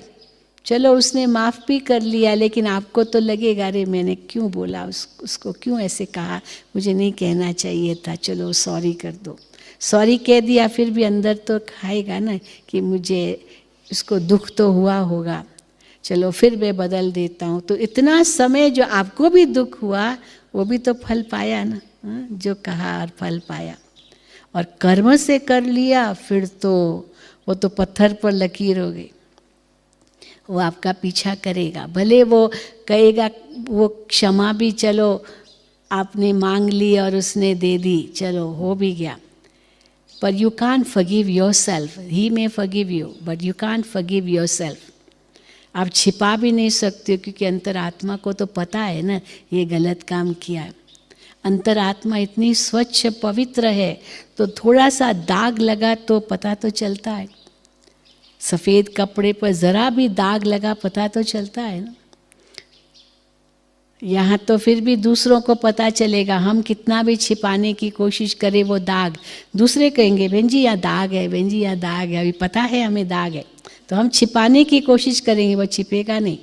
चलो उसने माफ़ भी कर लिया, लेकिन आपको तो लगेगा अरे मैंने क्यों बोला, उसको क्यों ऐसे कहा, मुझे नहीं कहना चाहिए था, चलो सॉरी कर दो। सॉरी कह दिया फिर भी अंदर तो खाएगा ना कि मुझे उसको दुख तो हुआ होगा, चलो फिर मैं बदल देता हूँ। तो इतना समय जो आपको भी दुख हुआ वो भी तो फल पाया ना, जो कहा और फल पाया। और कर्म से कर लिया फिर तो वो तो पत्थर पर लकीर हो गई, वो आपका पीछा करेगा। भले वो कहेगा, वो क्षमा भी चलो आपने मांग ली और उसने दे दी, चलो हो भी गया, पर you can't forgive yourself. He may forgive you but you can't forgive yourself. आप छिपा भी नहीं सकते, क्योंकि अंतरात्मा को तो पता है ना ये गलत काम किया है। अंतरात्मा इतनी स्वच्छ पवित्र है, तो थोड़ा सा दाग लगा तो पता तो चलता है। सफ़ेद कपड़े पर ज़रा भी दाग लगा पता तो चलता है ना। यहाँ तो फिर भी दूसरों को पता चलेगा, हम कितना भी छिपाने की कोशिश करें वो दाग, दूसरे कहेंगे बहन जी यहाँ दाग है, बहन जी यहाँ दाग है, अभी पता है हमें दाग है, तो हम छिपाने की कोशिश करेंगे, वो छिपेगा नहीं।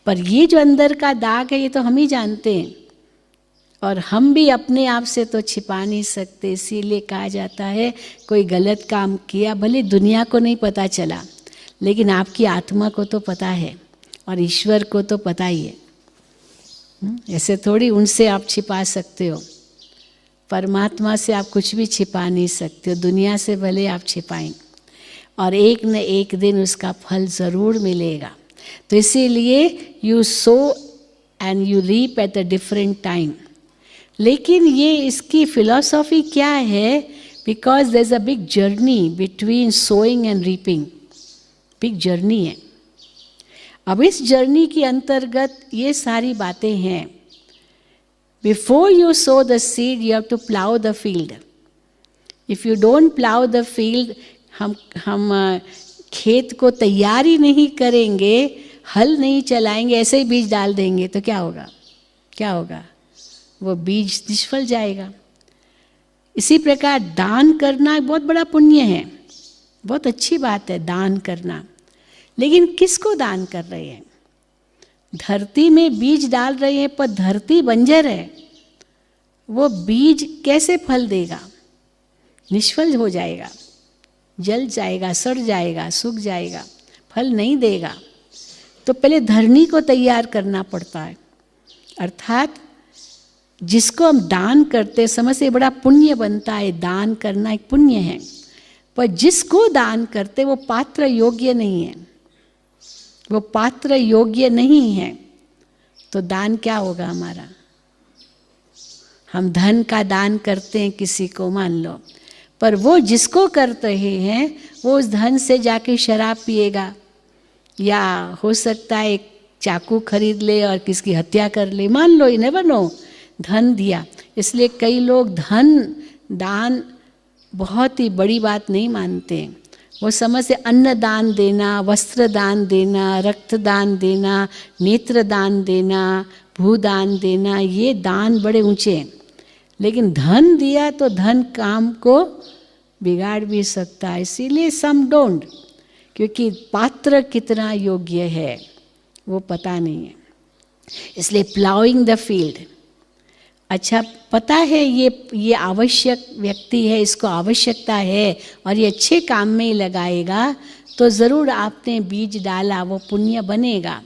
पर ये जो अंदर का दाग है ये तो हम ही जानते हैं, और हम भी अपने आप से तो छिपा नहीं सकते। इसीलिए कहा जाता है कोई गलत काम किया, भले दुनिया को नहीं पता चला, लेकिन आपकी आत्मा को तो पता है और ईश्वर को तो पता ही है। ऐसे थोड़ी उनसे आप छिपा सकते हो, परमात्मा से आप कुछ भी छिपा नहीं सकते हो। दुनिया से भले आप छिपाएं, और एक न एक दिन उसका फल ज़रूर मिलेगा। तो इसीलिए you sow and you reap at a different time. लेकिन ये इसकी फिलॉसफी क्या है? Because there is a big journey between sowing and reaping, big journey है। अब इस जर्नी के अंतर्गत ये सारी बातें हैं। Before you sow the seed you have to plough the field. If you don't plough the field, हम खेत को तैयार ही नहीं करेंगे, हल नहीं चलाएंगे, ऐसे ही बीज डाल देंगे तो क्या होगा? क्या होगा? वो बीज निष्फल जाएगा। इसी प्रकार दान करना बहुत बड़ा पुण्य है, बहुत अच्छी बात है दान करना। लेकिन किसको दान कर रहे हैं? धरती में बीज डाल रहे हैं, पर धरती बंजर है, वो बीज कैसे फल देगा? निष्फल हो जाएगा, जल जाएगा, सड़ जाएगा, सूख जाएगा, फल नहीं देगा। तो पहले धरनी को तैयार करना पड़ता है। अर्थात जिसको हम दान करते, समझ से बड़ा पुण्य बनता है। दान करना एक पुण्य है, पर जिसको दान करते वो पात्र योग्य नहीं है, वो पात्र योग्य नहीं है, तो दान क्या होगा हमारा? हम धन का दान करते हैं किसी को, मान लो, पर वो जिसको कर रहे हैं वो उस धन से जाके शराब पिएगा, या हो सकता है एक चाकू खरीद ले और किसकी हत्या कर ले, मान लो, यू नेवर नो। धन दिया, इसलिए कई लोग धन दान बहुत ही बड़ी बात नहीं मानते। वो समझ से अन्न दान देना, वस्त्र दान देना, रक्त दान देना, नेत्र दान देना, भूदान देना, ये दान बड़े ऊंचे हैं। लेकिन धन दिया तो धन काम को बिगाड़ भी सकता है। इसीलिए सम डोंट, क्योंकि पात्र कितना योग्य है वो पता नहीं है। इसलिए प्लाउइंग द फील्ड, अच्छा पता है ये आवश्यक व्यक्ति है, इसको आवश्यकता है और ये अच्छे काम में ही लगाएगा, तो ज़रूर आपने बीज डाला, वो पुण्य बनेगा।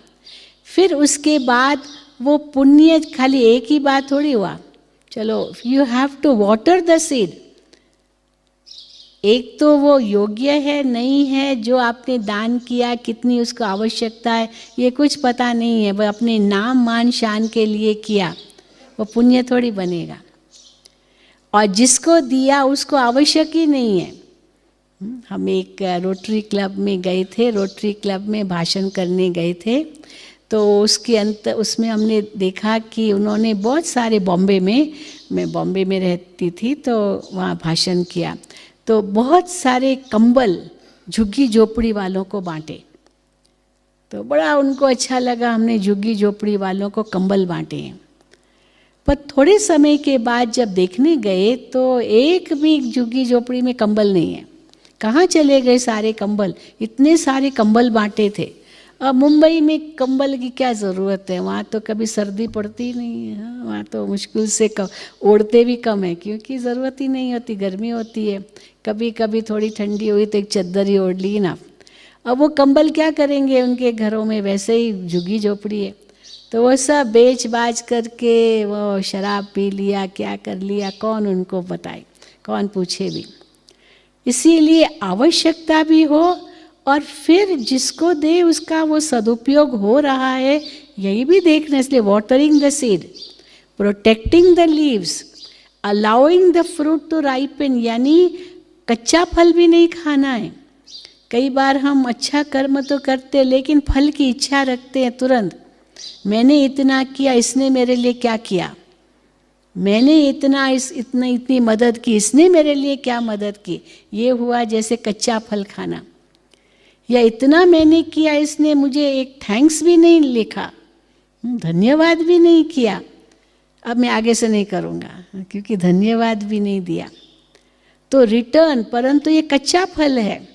फिर उसके बाद वो पुण्य खाली एक ही बात थोड़ी हुआ, चलो you have to water the seed. एक तो वो योग्य है नहीं है, जो आपने दान किया कितनी उसको आवश्यकता है ये कुछ पता नहीं है, वो अपने नाम मान शान के लिए किया, वो पुण्य थोड़ी बनेगा। और जिसको दिया उसको आवश्यक ही नहीं है। हम एक रोटरी क्लब में गए थे, रोटरी क्लब में भाषण करने गए थे, तो उसके उसमें हमने देखा कि उन्होंने बहुत सारे बॉम्बे में, मैं बॉम्बे में रहती थी तो वहाँ भाषण किया, तो बहुत सारे कंबल झुग्गी झोपड़ी वालों को बांटे। तो बड़ा उनको अच्छा लगा, हमने झुग्गी झोपड़ी वालों को कंबल बांटे हैं। पर थोड़े समय के बाद जब देखने गए तो एक भी झुग्गी झोपड़ी में कंबल नहीं है। कहाँ चले गए सारे कंबल? इतने सारे कंबल बांटे थे। अब मुंबई में कंबल की क्या ज़रूरत है, वहाँ तो कभी सर्दी पड़ती नहीं है, वहाँ तो मुश्किल से ओढ़ते भी कम है, क्योंकि ज़रूरत ही नहीं होती, गर्मी होती है। कभी कभी थोड़ी ठंडी हुई तो एक चद्दर ही ओढ़ ली ना। अब वो कंबल क्या करेंगे, उनके घरों में वैसे ही झुग्गी झोपड़ी है, तो वो सब बेच बाच करके वो शराब पी लिया, क्या कर लिया, कौन उनको बताए, कौन पूछे भी। इसीलिए आवश्यकता भी हो और फिर जिसको दे उसका वो सदुपयोग हो रहा है, यही भी देखना। इसलिए watering the seed, protecting the leaves, allowing the fruit to ripen, यानी कच्चा फल भी नहीं खाना है। कई बार हम अच्छा कर्म तो करते लेकिन फल की इच्छा रखते हैं तुरंत। मैंने इतना किया, इसने मेरे लिए क्या किया, मैंने इतनी मदद की, इसने मेरे लिए क्या मदद की, ये हुआ जैसे कच्चा फल खाना। या इतना मैंने किया, इसने मुझे एक थैंक्स भी नहीं लिखा, धन्यवाद भी नहीं किया, अब मैं आगे से नहीं करूँगा क्योंकि धन्यवाद भी नहीं दिया। तो रिटर्न, परंतु ये कच्चा फल है।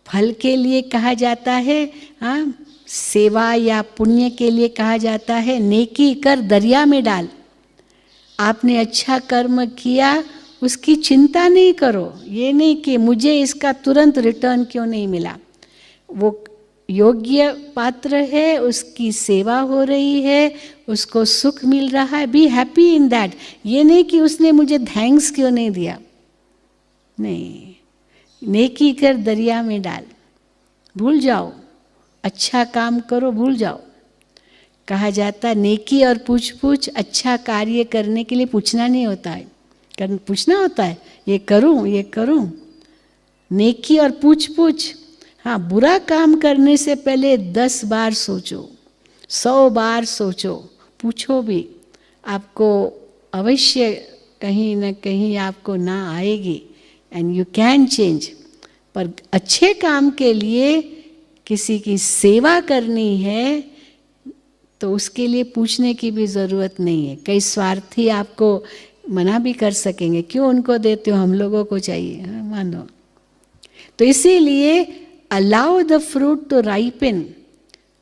फल के लिए कहा जाता है, हाँ, सेवा या पुण्य के लिए कहा जाता है नेकी कर दरिया में डाल। आपने अच्छा कर्म किया, उसकी चिंता नहीं करो, ये नहीं कि मुझे इसका तुरंत रिटर्न क्यों नहीं मिला। वो योग्य पात्र है, उसकी सेवा हो रही है, उसको सुख मिल रहा है, बी हैप्पी इन दैट। ये नहीं कि उसने मुझे थैंक्स क्यों नहीं दिया, नहीं, नेकी कर दरिया में डाल, भूल जाओ, अच्छा काम करो, भूल जाओ। कहा जाता है नेकी और पूछ पूछ, अच्छा कार्य करने के लिए पूछना नहीं होता है, पूछना होता है ये करूं ये करूं। नेकी और पूछ पूछ, हाँ, बुरा काम करने से पहले 10 बार सोचो, 100 बार सोचो, पूछो भी, आपको अवश्य कहीं ना कहीं आपको ना आएगी, एंड यू कैन चेंज। पर अच्छे काम के लिए किसी की सेवा करनी है तो उसके लिए पूछने की भी ज़रूरत नहीं है। कई स्वार्थी आपको मना भी कर सकेंगे, क्यों उनको देते हो, हम लोगों को चाहिए, मानो। तो इसीलिए allow the fruit to ripen,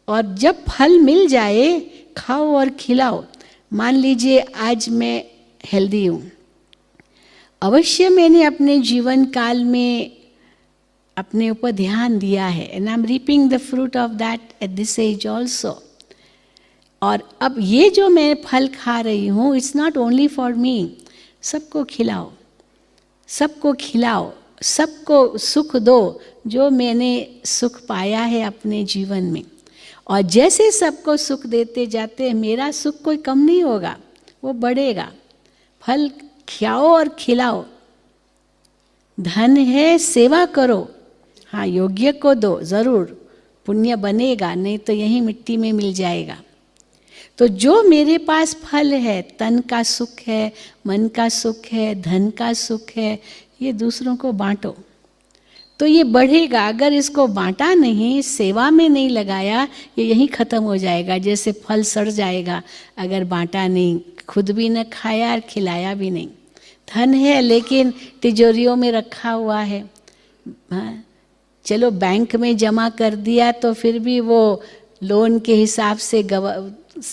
और जब फल मिल जाए खाओ और खिलाओ। मान लीजिए आज मैं हेल्दी हूँ, अवश्य मैंने अपने जीवन काल में अपने ऊपर ध्यान दिया है, and I am reaping the fruit of that at this age also. और अब ये जो मैं फल खा रही हूँ, it's not only for me, सबको खिलाओ, सबको खिलाओ, सबको सुख दो जो मैंने सुख पाया है अपने जीवन में। और जैसे सबको सुख देते जाते मेरा सुख कोई कम नहीं होगा, वो बढ़ेगा। फल खाओ और खिलाओ, धन है सेवा करो, हाँ, योग्य को दो, ज़रूर पुण्य बनेगा, नहीं तो यही मिट्टी में मिल जाएगा। तो जो मेरे पास फल है, तन का सुख है, मन का सुख है, धन का सुख है, ये दूसरों को बांटो तो ये बढ़ेगा। अगर इसको बांटा नहीं, सेवा में नहीं लगाया, ये यहीं ख़त्म हो जाएगा, जैसे फल सड़ जाएगा अगर बांटा नहीं, खुद भी न खाया और खिलाया भी नहीं। धन है लेकिन तिजोरियों में रखा हुआ है, हाँ, चलो बैंक में जमा कर दिया तो फिर भी वो लोन के हिसाब से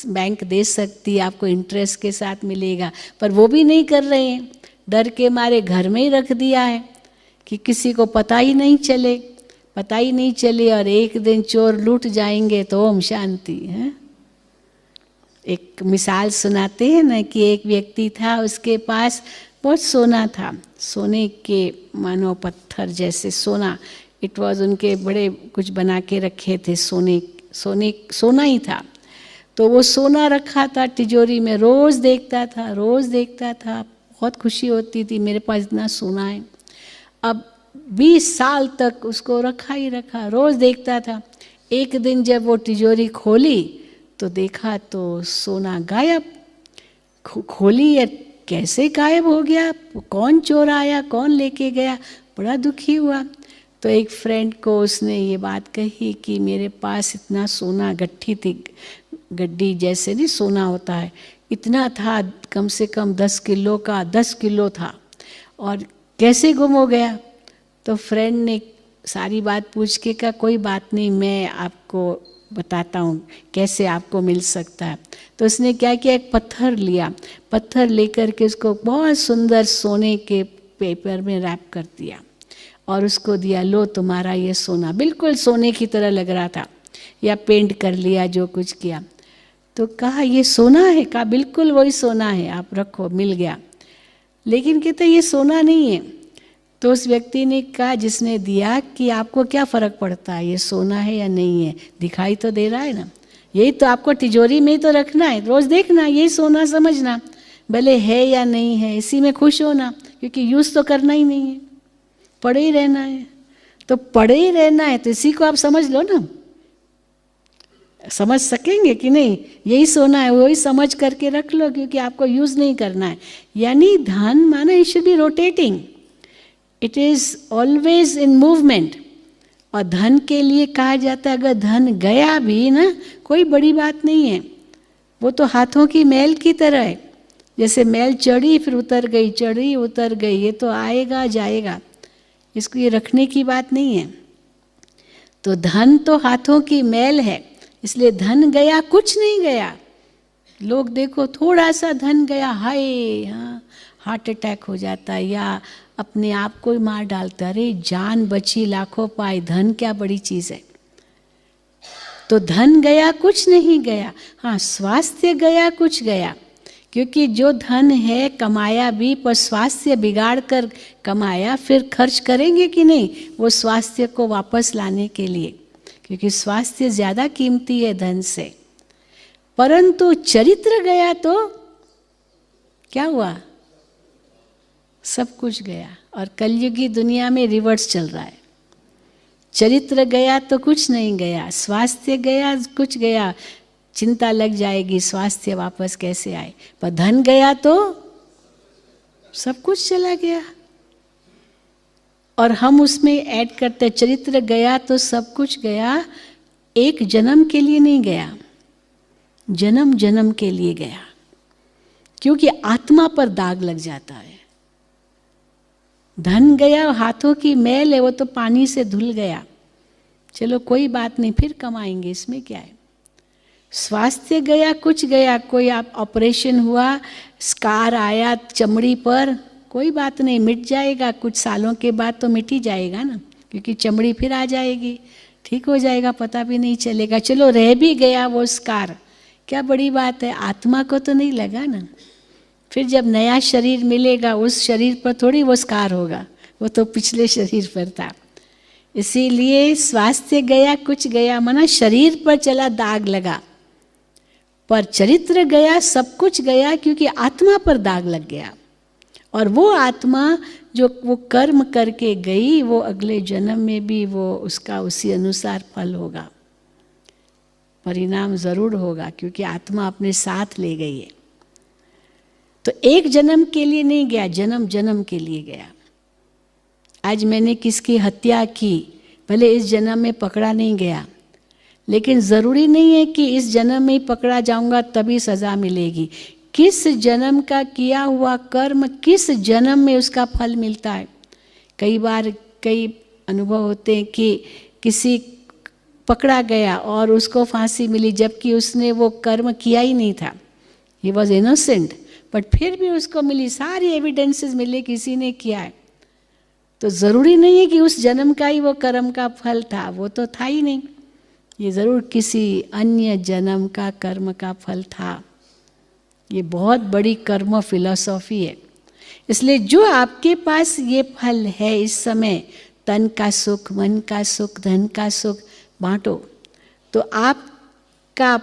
बैंक दे सकती है, आपको इंटरेस्ट के साथ मिलेगा, पर वो भी नहीं कर रहे हैं, डर के मारे घर में ही रख दिया है कि किसी को पता ही नहीं चले, और एक दिन चोर लूट जाएंगे तो ओम शांति है। एक मिसाल सुनाते हैं ना कि एक व्यक्ति था, उसके पास बहुत सोना था, सोने के मानो पत्थर जैसे सोना, इट वाज, उनके बड़े कुछ बना के रखे थे, सोना ही था। तो वो सोना रखा था तिजोरी में, रोज़ देखता था, बहुत खुशी होती थी, मेरे पास इतना सोना है। अब 20 साल तक उसको रखा, रोज़ देखता था। एक दिन जब वो तिजोरी खोली तो देखा तो सोना गायब। खोली या कैसे गायब हो गया, कौन चोर आया, कौन लेके गया, बड़ा दुखी हुआ। तो एक फ्रेंड को उसने ये बात कही कि मेरे पास इतना सोना, गट्ठी थी, गड्डी जैसे नहीं सोना होता है, इतना था, कम से कम 10 किलो का, 10 किलो था, और कैसे गुम हो गया। तो फ्रेंड ने सारी बात पूछ के कहा कोई बात नहीं, मैं आपको बताता हूँ कैसे आपको मिल सकता है। तो उसने क्या किया, एक पत्थर लिया, पत्थर लेकर के उसको बहुत सुंदर सोने के पेपर में रैप कर दिया और उसको दिया, लो तुम्हारा ये सोना, बिल्कुल सोने की तरह लग रहा था, या पेंट कर लिया, जो कुछ किया। तो कहा ये सोना है, कहा बिल्कुल वही सोना है, आप रखो, मिल गया। लेकिन कहते ये सोना नहीं है। तो उस व्यक्ति ने कहा जिसने दिया कि आपको क्या फ़र्क पड़ता है ये सोना है या नहीं है, दिखाई तो दे रहा है ना, यही तो आपको तिजोरी में ही तो रखना है, रोज़ देखना, यही सोना समझना, भले है या नहीं है, इसी में खुश होना, क्योंकि यूज़ तो करना ही नहीं है, पड़े ही रहना है। तो पड़े ही रहना है तो इसी को आप समझ लो ना, समझ सकेंगे कि नहीं, यही सोना है, वही समझ करके रख लो, क्योंकि आपको यूज़ नहीं करना है। यानी धन माना it should be rotating, it is always in movement. और धन के लिए कहा जाता है अगर धन गया भी ना, कोई बड़ी बात नहीं है, वो तो हाथों की मैल की तरह है, जैसे मैल चढ़ी फिर उतर गई, चढ़ी उतर गई, ये तो आएगा जाएगा, इसको ये रखने की बात नहीं है। तो धन तो हाथों की मैल है, इसलिए धन गया कुछ नहीं गया। लोग देखो थोड़ा सा धन गया, हाय, हाँ, हार्ट अटैक हो जाता है या अपने आप को ही मार डालता है। अरे जान बची लाखों पाए, धन क्या बड़ी चीज़ है। तो धन गया कुछ नहीं गया, हाँ स्वास्थ्य गया कुछ गया, क्योंकि जो धन है कमाया भी, पर स्वास्थ्य बिगाड़ कर कमाया, फिर खर्च करेंगे कि नहीं वो स्वास्थ्य को वापस लाने के लिए, क्योंकि स्वास्थ्य ज़्यादा कीमती है धन से। परंतु चरित्र गया तो क्या हुआ, सब कुछ गया। और कलयुगी दुनिया में रिवर्स चल रहा है, चरित्र गया तो कुछ नहीं गया, स्वास्थ्य गया कुछ गया, चिंता लग जाएगी स्वास्थ्य वापस कैसे आए। पर धन गया तो सब कुछ चला गया। और हम उसमें ऐड करते चरित्र गया तो सब कुछ गया, एक जन्म के लिए नहीं गया, जन्म जन्म के लिए गया, क्योंकि आत्मा पर दाग लग जाता है। धन गया, हाथों की मैल है, वो तो पानी से धुल गया, चलो कोई बात नहीं फिर कमाएंगे, इसमें क्या है। स्वास्थ्य गया कुछ गया, कोई आप ऑपरेशन हुआ, स्कार आया चमड़ी पर, कोई बात नहीं मिट जाएगा, कुछ सालों के बाद तो मिट ही जाएगा ना, क्योंकि चमड़ी फिर आ जाएगी, ठीक हो जाएगा, पता भी नहीं चलेगा। चलो रह भी गया वो स्कार, क्या बड़ी बात है, आत्मा को तो नहीं लगा ना। फिर जब नया शरीर मिलेगा उस शरीर पर थोड़ी वो स्कार होगा, वो तो पिछले शरीर पर था। इसीलिए स्वास्थ्य गया कुछ गया, माना शरीर पर चला दाग लगा, पर चरित्र गया सब कुछ गया, क्योंकि आत्मा पर दाग लग गया। और वो आत्मा जो वो कर्म करके गई, वो अगले जन्म में भी वो उसका उसी अनुसार फल होगा, परिणाम जरूर होगा, क्योंकि आत्मा अपने साथ ले गई है। तो एक जन्म के लिए नहीं गया, जन्म जन्म के लिए गया। आज मैंने किसकी हत्या की, भले इस जन्म में पकड़ा नहीं गया, लेकिन ज़रूरी नहीं है कि इस जन्म में ही पकड़ा जाऊंगा तभी सज़ा मिलेगी। किस जन्म का किया हुआ कर्म किस जन्म में उसका फल मिलता है। कई बार कई अनुभव होते हैं कि किसी पकड़ा गया और उसको फांसी मिली, जबकि उसने वो कर्म किया ही नहीं था, ही वॉज इनोसेंट, बट फिर भी उसको मिली, सारी एविडेंसेस मिले किसी ने किया है। तो ज़रूरी नहीं है कि उस जन्म का ही वो कर्म का फल था, वो तो था ही नहीं, ये ज़रूर किसी अन्य जन्म का कर्म का फल था। ये बहुत बड़ी कर्म फिलॉसफी है। इसलिए जो आपके पास ये फल है इस समय, तन का सुख, मन का सुख, धन का सुख, बांटो, तो आपका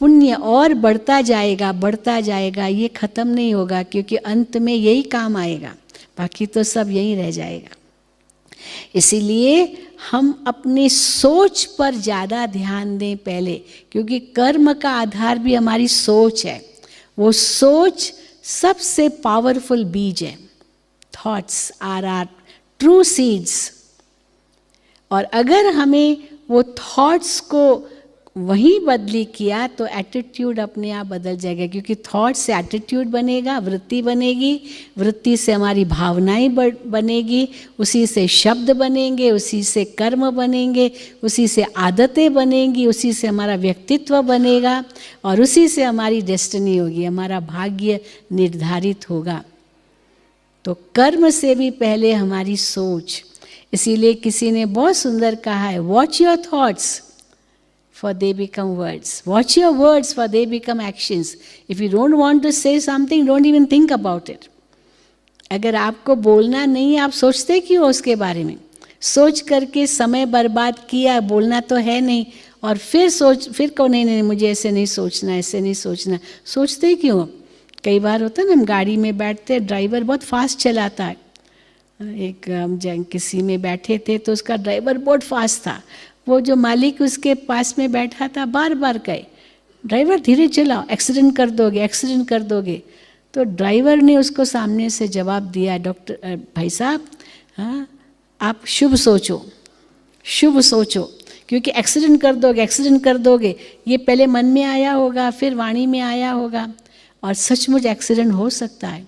पुण्य और बढ़ता जाएगा, बढ़ता जाएगा, ये खत्म नहीं होगा, क्योंकि अंत में यही काम आएगा, बाकी तो सब यही रह जाएगा। इसीलिए हम अपनी सोच पर ज़्यादा ध्यान दें पहले, क्योंकि कर्म का आधार भी हमारी सोच है। वो सोच सबसे पावरफुल बीज है। Thoughts are are true seeds. और अगर हमें वो थॉट्स को वहीं बदली किया तो एटीट्यूड अपने आप बदल जाएगा, क्योंकि थॉट से एटीट्यूड बनेगा, वृत्ति बनेगी, वृत्ति से हमारी भावनाएं बनेगी, उसी से शब्द बनेंगे, उसी से कर्म बनेंगे, उसी से आदतें बनेंगी, उसी से हमारा व्यक्तित्व बनेगा, और उसी से हमारी डेस्टिनी होगी, हमारा भाग्य निर्धारित होगा। तो कर्म से भी पहले हमारी सोच। इसीलिए किसी ने बहुत सुंदर कहा है, watch your thoughts for they become words. Watch your words for they become actions. If you don't want to say something, don't even think about it. अगर आपको बोलना नहीं, आप सोचते क्यों हो उसके बारे में? सोच करके समय बर्बाद किया, बोलना तो है नहीं, और फिर कहो नहीं मुझे ऐसे नहीं सोचना, ऐसे नहीं सोचना, सोचते क्यों? कई बार होता है ना, हम गाड़ी में बैठते, ड्राइवर बहुत फास्ट चलाता है। एक हम किसी में बैठे थे तो उसका ड्राइवर बहुत फास्ट था। वो जो मालिक उसके पास में बैठा था बार बार कहे, ड्राइवर धीरे चलाओ, एक्सीडेंट कर दोगे, एक्सीडेंट कर दोगे। तो ड्राइवर ने उसको सामने से जवाब दिया, डॉक्टर भाई साहब, हाँ आप शुभ सोचो, शुभ सोचो, क्योंकि एक्सीडेंट कर दोगे, एक्सीडेंट कर दोगे, ये पहले मन में आया होगा, फिर वाणी में आया होगा, और सचमुच एक्सीडेंट हो सकता है।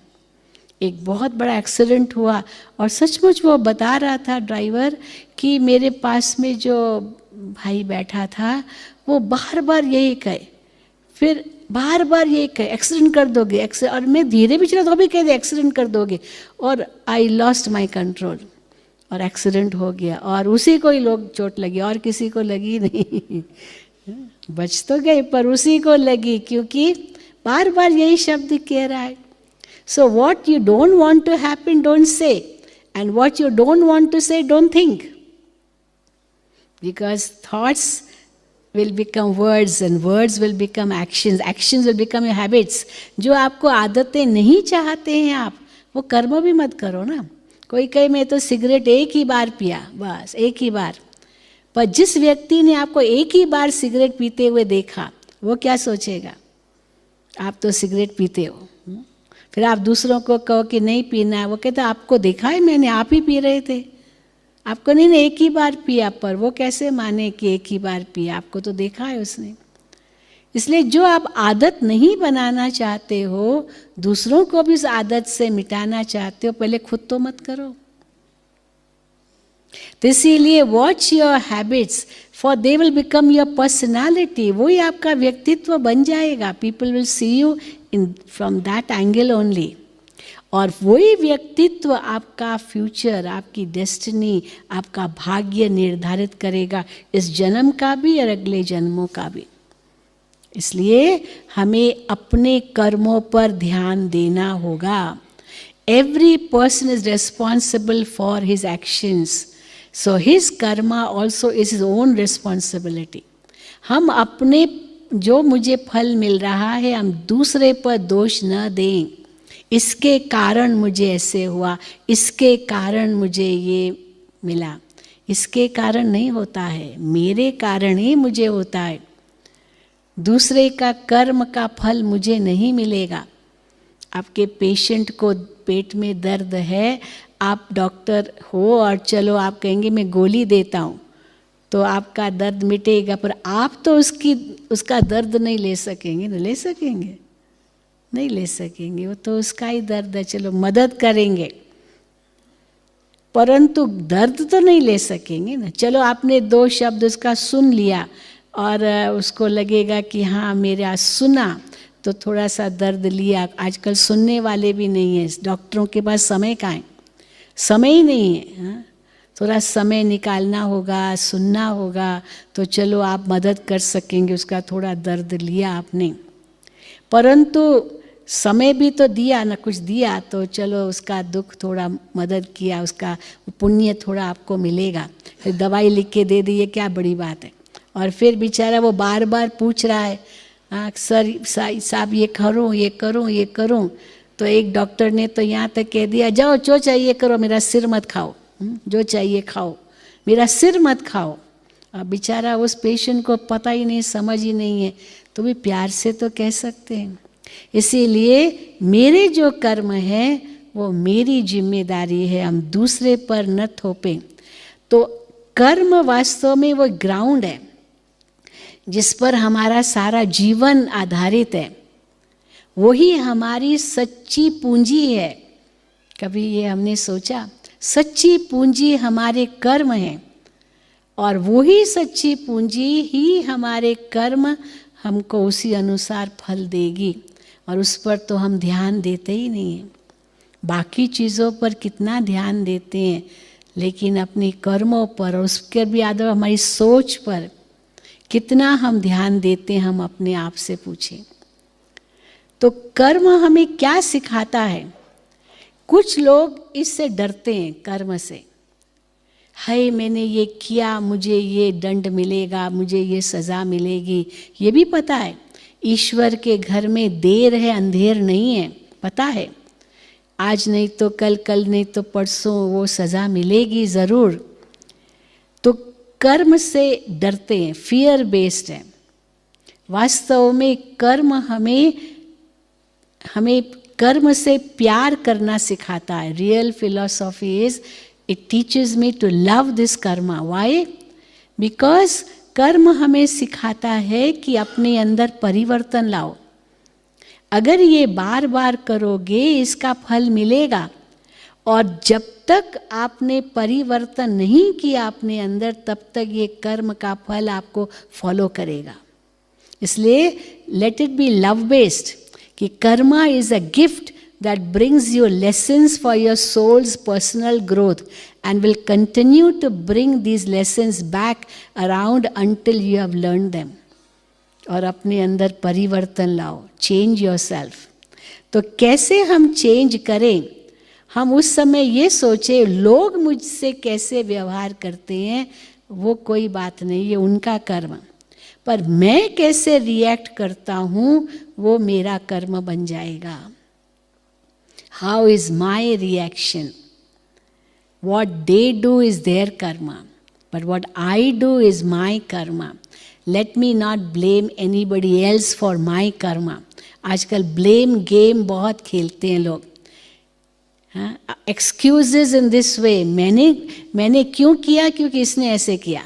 एक बहुत बड़ा एक्सीडेंट हुआ और सचमुच वो बता रहा था ड्राइवर कि मेरे पास में जो भाई बैठा था वो बार बार यही कहे, फिर बार बार यही कहे एक्सीडेंट कर दोगे, और मैं धीरे भी चला तो भी कह दे एक्सीडेंट कर दोगे, और आई लॉस्ट माई कंट्रोल और एक्सीडेंट हो गया और उसी को ही लोग चोट लगी और किसी को लगी नहीं। बच तो गए पर उसी को लगी क्योंकि बार बार यही शब्द कह रहा है। So what you don't want to happen don't say, and what you don't want to say don't think, because thoughts will become words and words will become actions, actions will become your habits। जो आपको आदतें नहीं चाहते हैं आप वो कर्म भी मत करो ना। कोई कहे मैं तो सिगरेट एक ही बार पिया, बस एक ही बार, पर जिस व्यक्ति ने आपको एक ही बार सिगरेट पीते हुए देखा वो क्या सोचेगा, आप तो सिगरेट पीते हो, फिर आप दूसरों को कहो कि नहीं पीना, वो कहते आपको देखा है मैंने, आप ही पी रहे थे, आपको नहीं एक ही बार पिया, पर वो कैसे माने कि एक ही बार पिया, आपको तो देखा है उसने। इसलिए जो आप आदत नहीं बनाना चाहते हो, दूसरों को भी उस आदत से मिटाना चाहते हो, पहले खुद तो मत करो। तो इसीलिए watch your habits for they will become your personality, वही आपका व्यक्तित्व बन जाएगा। People will see you in from that angle only, और वही व्यक्तित्व आपका फ्यूचर, आपकी डेस्टिनी, आपका भाग्य निर्धारित करेगा, इस जन्म का भी और अगले जन्मों का भी। इसलिए हमें अपने कर्मों पर ध्यान देना होगा। Every person is responsible for his actions, so his Karma also is his own responsibility. हम अपने जो मुझे फल मिल रहा है हम दूसरे पर दोष न दें, इसके कारण मुझे ऐसे हुआ, इसके कारण मुझे ये मिला, इसके कारण नहीं होता है, मेरे कारण ही मुझे होता है। दूसरे का कर्म का फल मुझे नहीं मिलेगा। आपके पेशेंट को पेट में दर्द है, आप डॉक्टर हो और चलो आप कहेंगे मैं गोली देता हूँ तो आपका दर्द मिटेगा, पर आप तो उसका दर्द नहीं ले सकेंगे, नहीं ले सकेंगे, नहीं ले सकेंगे, वो तो उसका ही दर्द है, चलो मदद करेंगे परंतु दर्द तो नहीं ले सकेंगे ना। चलो आपने 2 शब्द उसका सुन लिया और उसको लगेगा कि हाँ मेरा सुना तो थोड़ा सा दर्द लिया। आजकल सुनने वाले भी नहीं है, डॉक्टरों के पास समय कहाँ है, समय ही नहीं है। हाँ? थोड़ा समय निकालना होगा, सुनना होगा, तो चलो आप मदद कर सकेंगे, उसका थोड़ा दर्द लिया आपने, परंतु समय भी तो दिया ना, कुछ दिया तो चलो उसका दुख थोड़ा मदद किया, उसका पुण्य थोड़ा आपको मिलेगा। फिर दवाई लिख के दे दी, ये क्या बड़ी बात है। और फिर बेचारा वो बार बार पूछ रहा है, सर साहब ये करूँ ये करूँ ये करूँ, तो एक डॉक्टर ने तो यहाँ तक कह दिया जाओ जो चाहिए करो, मेरा सिर मत खाओ, जो चाहिए खाओ, मेरा सिर मत खाओ। अब बेचारा उस पेशेंट को पता ही नहीं, समझ ही नहीं है, तो भी प्यार से तो कह सकते हैं। इसीलिए मेरे जो कर्म हैं वो मेरी जिम्मेदारी है, हम दूसरे पर न थोपें। तो कर्म वास्तव में वो ग्राउंड है जिस पर हमारा सारा जीवन आधारित है, वही हमारी सच्ची पूंजी है। कभी ये हमने सोचा, सच्ची पूंजी हमारे कर्म हैं और वही सच्ची पूंजी ही हमारे कर्म हमको उसी अनुसार फल देगी, और उस पर तो हम ध्यान देते ही नहीं हैं। बाकी चीज़ों पर कितना ध्यान देते हैं, लेकिन अपने कर्मों पर और उसके भी आदर हमारी सोच पर कितना हम ध्यान देते हैं, हम अपने आप से पूछें। तो कर्म हमें क्या सिखाता है? कुछ लोग इससे डरते हैं, कर्म से। हाय मैंने ये किया, मुझे ये दंड मिलेगा, मुझे ये सज़ा मिलेगी। ये भी पता है ईश्वर के घर में देर है अंधेर नहीं है, पता है आज नहीं तो कल, कल नहीं तो परसों वो सज़ा मिलेगी ज़रूर। तो कर्म से डरते हैं, फियर बेस्ड है। वास्तव में कर्म हमें कर्म से प्यार करना सिखाता है। Real philosophy is it teaches me to love this karma. Why? Because कर्म हमें सिखाता है कि अपने अंदर परिवर्तन लाओ, अगर ये बार बार करोगे इसका फल मिलेगा, और जब तक आपने परिवर्तन नहीं किया अपने अंदर तब तक ये कर्म का फल आपको फॉलो करेगा। इसलिए let it be love based, कि karma is a gift that brings you lessons for your soul's personal growth and will continue to bring these lessons back around until you have learned them. और अपने अंदर परिवर्तन लाओ, change yourself. तो कैसे हम change करें? हम उस समय ये सोचे लोग मुझसे कैसे व्यवहार करते हैं वो कोई बात नहीं, ये उनका कर्म, पर मैं कैसे रिएक्ट करता हूँ वो मेरा कर्म बन जाएगा। How is my reaction? What they do is their karma, but what I do is my karma. Let me not blame anybody else for my karma. आजकल blame game बहुत खेलते हैं लोग, excuses in this way, मैंने क्यों किया, क्योंकि इसने ऐसे किया,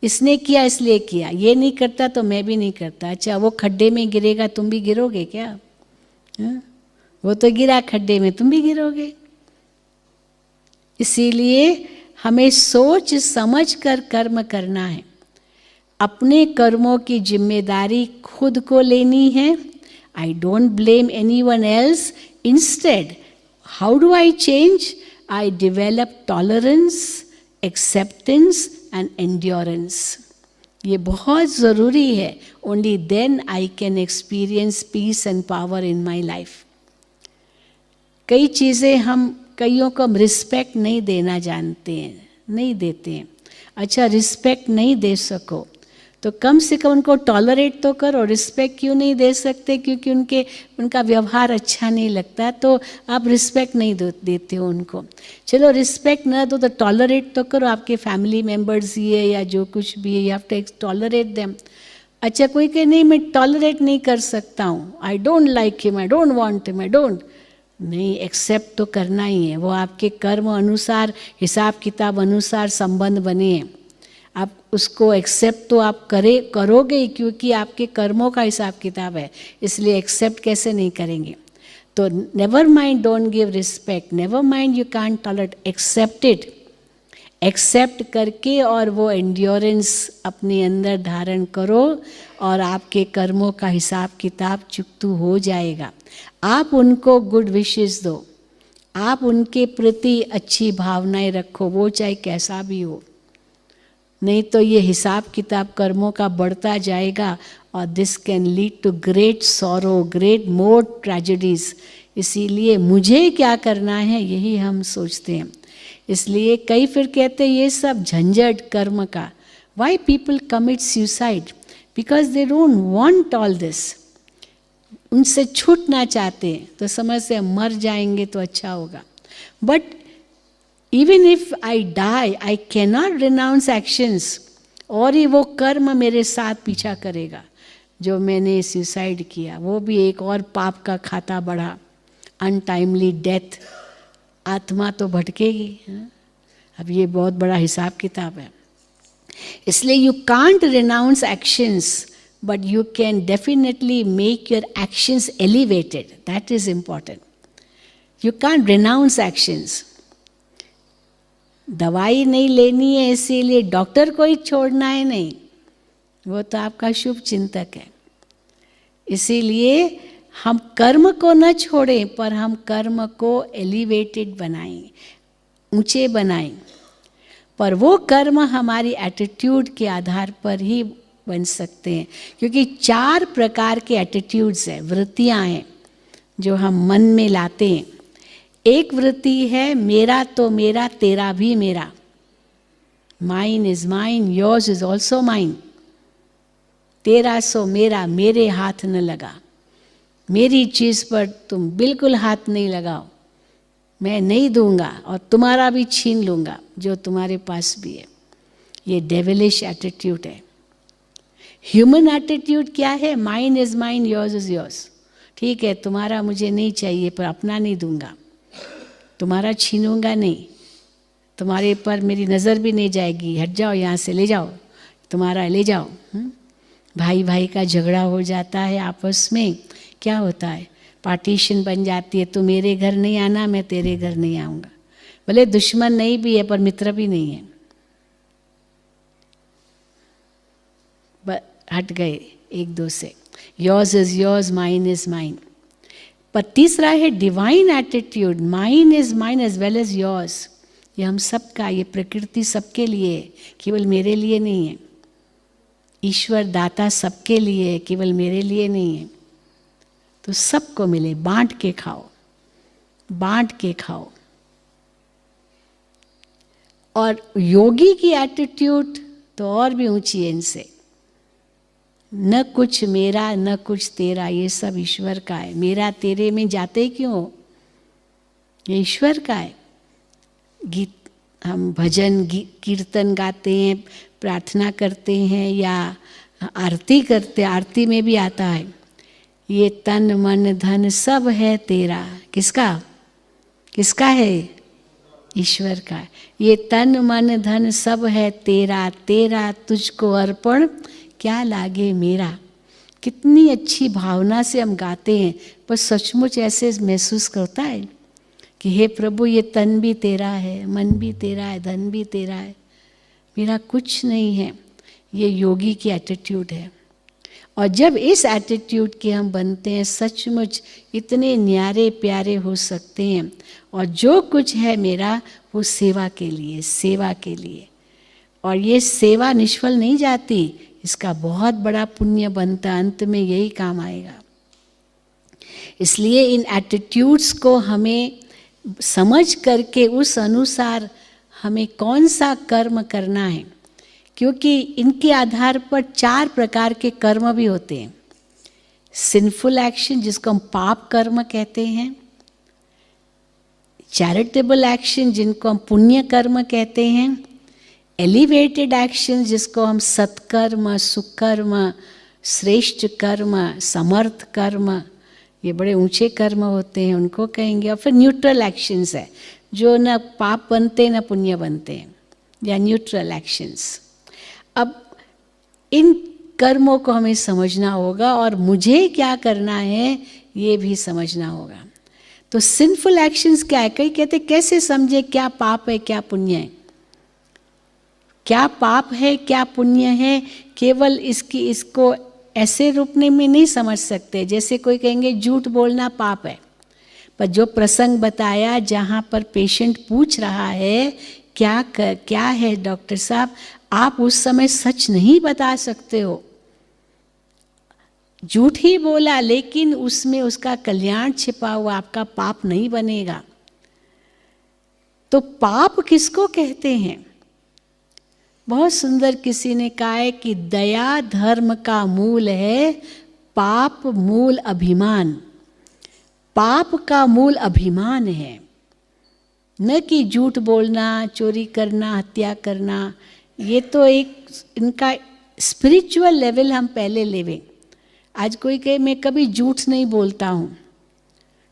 इसने किया इसलिए किया, ये नहीं करता तो मैं भी नहीं करता। अच्छा वो खड्डे में गिरेगा तुम भी गिरोगे क्या? वो तो गिरा खड्डे में, तुम भी गिरोगे। इसीलिए हमें सोच समझ कर कर्म करना है, अपने कर्मों की जिम्मेदारी खुद को लेनी है। I don't blame anyone else, instead how do I change? I develop tolerance, acceptance and endurance. ये बहुत ज़रूरी है। Only then I can experience peace and power in my life. कई चीज़ें हम कईयों को हम रिस्पेक्ट नहीं देना जानते हैं, नहीं देते हैं। अच्छा रिस्पेक्ट नहीं दे सको तो कम से कम उनको टॉलरेट तो करो। रिस्पेक्ट क्यों नहीं दे सकते? क्योंकि उनका व्यवहार अच्छा नहीं लगता, तो आप रिस्पेक्ट नहीं देते हो उनको। चलो रिस्पेक्ट ना दो तो टॉलरेट तो करो। आपके फैमिली मेम्बर्स ही है या जो कुछ भी है, you have to tolerate them. अच्छा कोई कहे नहीं मैं टॉलरेट नहीं कर सकता हूँ, I don't like him, I don't want him, I don't, नहीं, एक्सेप्ट तो करना ही है। वो आपके कर्म अनुसार, हिसाब किताब अनुसार संबंध बने हैं, आप उसको एक्सेप्ट तो आप करोगे ही, क्योंकि आपके कर्मों का हिसाब किताब है, इसलिए एक्सेप्ट कैसे नहीं करेंगे। तो never mind don't give respect, never mind you can't tolerate, accept it. Accept करके और वो एंड्योरेंस अपने अंदर धारण करो और आपके कर्मों का हिसाब किताब चुकतू हो जाएगा। आप उनको गुड विशेस दो, आप उनके प्रति अच्छी भावनाएं रखो, वो चाहे कैसा भी हो, नहीं तो ये हिसाब किताब कर्मों का बढ़ता जाएगा और this can lead to great sorrow, great more tragedies. इसीलिए मुझे क्या करना है यही हम सोचते हैं। इसलिए कई फिर कहते हैं ये सब झंझट कर्म का। Why people commit suicide? Because they don't want all this. उनसे छूटना चाहते हैं तो समझते हैं मर जाएंगे तो अच्छा होगा। But even if I die I cannot renounce actions, और ही वो कर्म मेरे साथ पीछा करेगा जो मैंने सुसाइड किया, वो भी एक और पाप का खाता बढ़ा, अनटाइमली डेथ, आत्मा तो भटकेगी। अब ये बहुत बड़ा हिसाब किताब है। इसलिए you can't renounce actions, but you can definitely make your actions elevated. That is important. You can't renounce actions. दवाई नहीं लेनी है इसीलिए डॉक्टर को ही छोड़ना है नहीं, वो तो आपका शुभ चिंतक है। इसीलिए हम कर्म को न छोड़ें, पर हम कर्म को एलिवेटेड बनाएं, ऊंचे बनाएं। पर वो कर्म हमारी एटीट्यूड के आधार पर ही बन सकते हैं, क्योंकि 4 प्रकार के एटीट्यूड्स हैं, वृत्तियां हैं जो हम मन में लाते हैं। एक वृत्ति है मेरा तो मेरा, तेरा भी मेरा, mine is mine, yours is also mine. तेरा सो मेरा, मेरे हाथ न लगा, मेरी चीज पर तुम बिल्कुल हाथ नहीं लगाओ, मैं नहीं दूंगा और तुम्हारा भी छीन लूंगा जो तुम्हारे पास भी है। ये डेविलिश एटीट्यूड है। ह्यूमन एटीट्यूड क्या है? Mine is mine, yours is yours. ठीक है तुम्हारा मुझे नहीं चाहिए पर अपना नहीं दूंगा, तुम्हारा छीनूंगा नहीं, तुम्हारे पर मेरी नज़र भी नहीं जाएगी, हट जाओ यहाँ से, ले जाओ, तुम्हारा ले जाओ। भाई भाई का झगड़ा हो जाता है आपस में, क्या होता है? पार्टीशन बन जाती है, तू मेरे घर नहीं आना, मैं तेरे घर नहीं आऊँगा। भले दुश्मन नहीं भी है पर मित्र भी नहीं है, हट गए एक दो से। Yours is yours, mine is mine. पर तीसरा है divine attitude, mine is mine as well as yours. ये हम सबका, ये प्रकृति सबके लिए है, केवल मेरे लिए नहीं है। ईश्वर दाता सबके लिए है, केवल मेरे लिए नहीं है। तो सबको मिले, बांट के खाओ, बांट के खाओ। और योगी की एटीट्यूड तो और भी ऊंची है इनसे। न कुछ मेरा न कुछ तेरा, ये सब ईश्वर का है। मेरा तेरे में जाते क्यों? ये ईश्वर का है। गीत हम भजन कीर्तन गाते हैं, प्रार्थना करते हैं या आरती करते, आरती में भी आता है ये तन मन धन सब है तेरा। किसका? किसका है? ईश्वर का। ये तन मन धन सब है तेरा, तेरा तुझको अर्पण क्या लागे मेरा। कितनी अच्छी भावना से हम गाते हैं, पर सचमुच ऐसे महसूस करता है कि हे प्रभु, ये तन भी तेरा है, मन भी तेरा है, धन भी तेरा है, मेरा कुछ नहीं है। ये योगी की एटीट्यूड है। और जब इस एटीट्यूड के हम बनते हैं, सचमुच इतने न्यारे प्यारे हो सकते हैं। और जो कुछ है मेरा वो सेवा के लिए, सेवा के लिए। और ये सेवा निष्फल नहीं जाती, इसका बहुत बड़ा पुण्य बनता, अंत में यही काम आएगा। इसलिए इन एटीट्यूड्स को हमें समझ करके उस अनुसार हमें कौन सा कर्म करना है, क्योंकि इनके आधार पर 4 प्रकार के कर्म भी होते हैं। सिंफुल एक्शन, जिसको हम पाप कर्म कहते हैं, चैरिटेबल एक्शन, जिनको हम पुण्य कर्म कहते हैं, एलिवेटेड एक्शन, जिसको हम सत्कर्म, सुकर्म, श्रेष्ठ कर्म, समर्थ कर्म, ये बड़े ऊंचे कर्म होते हैं, उनको कहेंगे। और फिर न्यूट्रल एक्शंस है, जो न पाप बनते न पुण्य बनते हैं, या न्यूट्रल एक्शंस। अब इन कर्मों को हमें समझना होगा और मुझे क्या करना है ये भी समझना होगा। तो सिंफुल एक्शंस क्या है? कई कहते कैसे समझे क्या पाप है क्या पुण्य है? क्या पाप है क्या पुण्य है, केवल इसको ऐसे रूप में नहीं समझ सकते। जैसे कोई कहेंगे झूठ बोलना पाप है, पर जो प्रसंग बताया जहाँ पर पेशेंट पूछ रहा है क्या है डॉक्टर साहब, आप उस समय सच नहीं बता सकते हो, झूठ ही बोला, लेकिन उसमें उसका कल्याण छिपा हुआ, आपका पाप नहीं बनेगा। तो पाप किसको कहते हैं? बहुत सुंदर किसी ने कहा है कि दया धर्म का मूल है, पाप मूल अभिमान। पाप का मूल अभिमान है, न कि झूठ बोलना, चोरी करना, हत्या करना। ये तो एक इनका स्पिरिचुअल लेवल हम पहले लेवें। आज कोई कहे मैं कभी झूठ नहीं बोलता हूँ,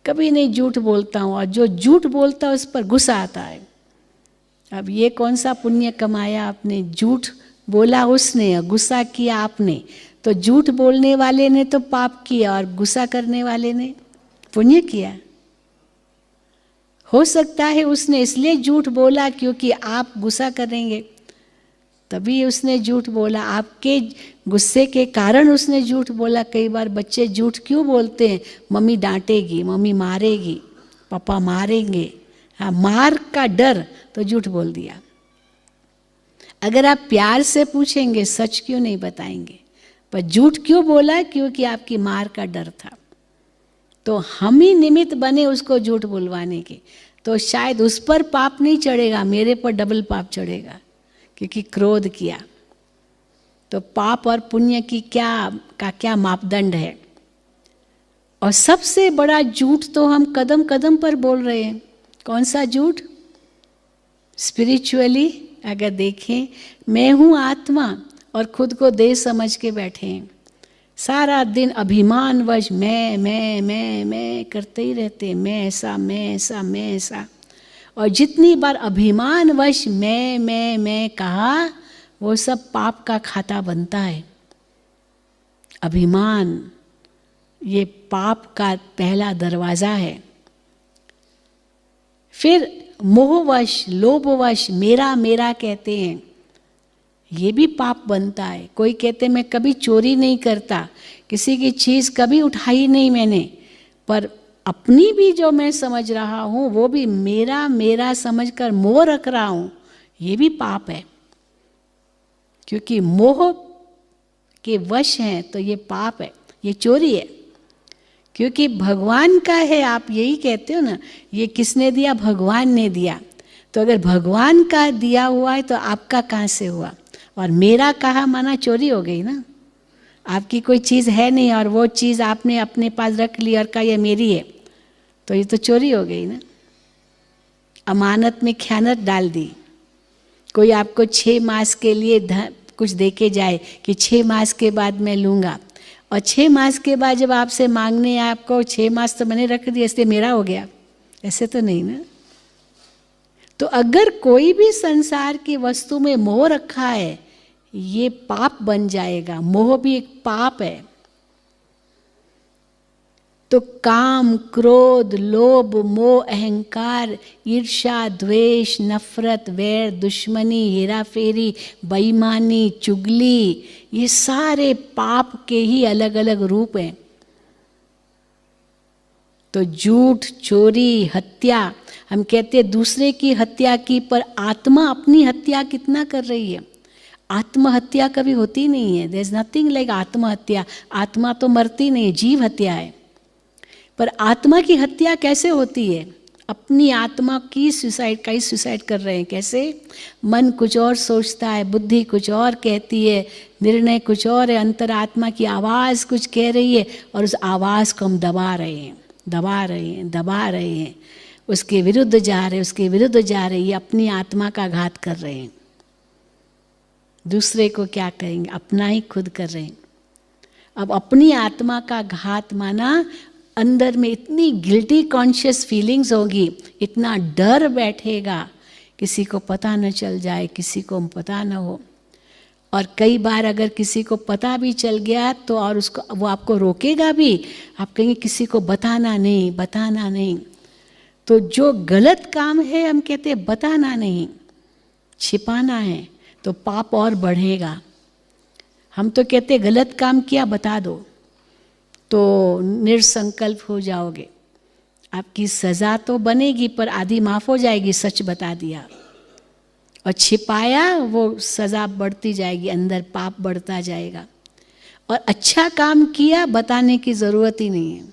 कभी नहीं झूठ बोलता हूँ, और जो झूठ बोलता है उस पर गुस्सा आता है। अब ये कौन सा पुण्य कमाया आपने? झूठ बोला उसने, गुस्सा किया आपने। तो झूठ बोलने वाले ने तो पाप किया और गुस्सा करने वाले ने पुण्य किया। हो सकता है उसने इसलिए झूठ बोला क्योंकि आप गुस्सा करेंगे, तभी उसने झूठ बोला। आपके गुस्से के कारण उसने झूठ बोला। कई बार बच्चे झूठ क्यों बोलते हैं? मम्मी डांटेगी, मम्मी मारेगी, पापा मारेंगे, हाँ, मार का डर, तो झूठ बोल दिया। अगर आप प्यार से पूछेंगे सच क्यों नहीं बताएंगे, पर झूठ क्यों बोला? क्योंकि आपकी मार का डर था। तो हम ही निमित्त बने उसको झूठ बुलवाने के। तो शायद उस पर पाप नहीं चढ़ेगा, मेरे पर डबल पाप चढ़ेगा, क्योंकि क्रोध किया। तो पाप और पुण्य की क्या मापदंड है? और सबसे बड़ा झूठ तो हम कदम कदम पर बोल रहे हैं। कौन सा झूठ? स्पिरिचुअली अगर देखें, मैं हूँ आत्मा और खुद को देह समझ के बैठे हैं। सारा दिन अभिमानवश मैं करते ही रहते हैं, मैं ऐसा मैं ऐसा मैं ऐसा। और जितनी बार अभिमानवश मैं कहा, वो सब पाप का खाता बनता है। अभिमान, ये पाप का पहला दरवाजा है। फिर मोहवश, लोभवश, मेरा मेरा कहते हैं, ये भी पाप बनता है। कोई कहते मैं कभी चोरी नहीं करता, किसी की चीज़ कभी उठाई नहीं मैंने, पर अपनी भी जो मैं समझ रहा हूँ वो भी मेरा मेरा समझकर मोह रख रहा हूँ, ये भी पाप है। क्योंकि मोह के वश हैं तो ये पाप है, ये चोरी है। क्योंकि भगवान का है, आप यही कहते हो ना, ये किसने दिया? भगवान ने दिया। तो अगर भगवान का दिया हुआ है तो आपका कहाँ से हुआ? और मेरा कहा माना चोरी हो गई ना। आपकी कोई चीज़ है नहीं और वो चीज़ आपने अपने पास रख ली और कहा ये मेरी है, तो ये तो चोरी हो गई ना। अमानत में खयानत डाल दी। कोई आपको 6 मास के लिए कुछ दे के जाए कि 6 मास के बाद मैं लूँगा, और 6 मास के बाद जब आपसे मांगने आए, आपको 6 मास तो मैंने रख दिया इसलिए मेरा हो गया, ऐसे तो नहीं ना। तो अगर कोई भी संसार की वस्तु में मोह रखा है, ये पाप बन जाएगा। मोह भी एक पाप है। तो काम, क्रोध, लोभ, मोह, अहंकार, ईर्ष्या, द्वेष, नफरत, वैर, दुश्मनी, हेराफेरी, बेईमानी, चुगली, ये सारे पाप के ही अलग अलग रूप हैं। तो झूठ, चोरी, हत्या, हम कहते हैं दूसरे की हत्या की, पर आत्मा अपनी हत्या कितना कर रही है? आत्महत्या कभी होती नहीं है। देयर इज नथिंग लाइक आत्महत्या। आत्मा तो मरती नहीं, जीव हत्या है। पर आत्मा की हत्या कैसे होती है? अपनी आत्मा की सुसाइड कर रहे हैं। कैसे? मन कुछ और सोचता है, बुद्धि कुछ और कहती है, निर्णय कुछ और है, अंतरात्मा की आवाज़ कुछ कह रही है, और उस आवाज़ को हम दबा रहे हैं, उसके विरुद्ध जा रहे हैं, ये अपनी आत्मा का घात कर रहे हैं। दूसरे को क्या करेंगे? अपना ही खुद कर रहे हैं। अब अपनी आत्मा का घात माना अंदर में इतनी गिल्टी कॉन्शियस फीलिंग्स होगी, इतना डर बैठेगा, किसी को पता न चल जाए, किसी को पता न हो। और कई बार अगर किसी को पता भी चल गया तो और उसको वो आपको रोकेगा भी, आप कहेंगे किसी को बताना नहीं। तो जो गलत काम है हम कहते हैं बताना नहीं, छिपाना है, तो पाप और बढ़ेगा। हम तो कहते गलत काम किया बता दो तो निरसंकल्प हो जाओगे, आपकी सज़ा तो बनेगी पर आधी माफ़ हो जाएगी, सच बता दिया। और छिपाया वो सज़ा बढ़ती जाएगी, अंदर पाप बढ़ता जाएगा। और अच्छा काम किया बताने की ज़रूरत ही नहीं है।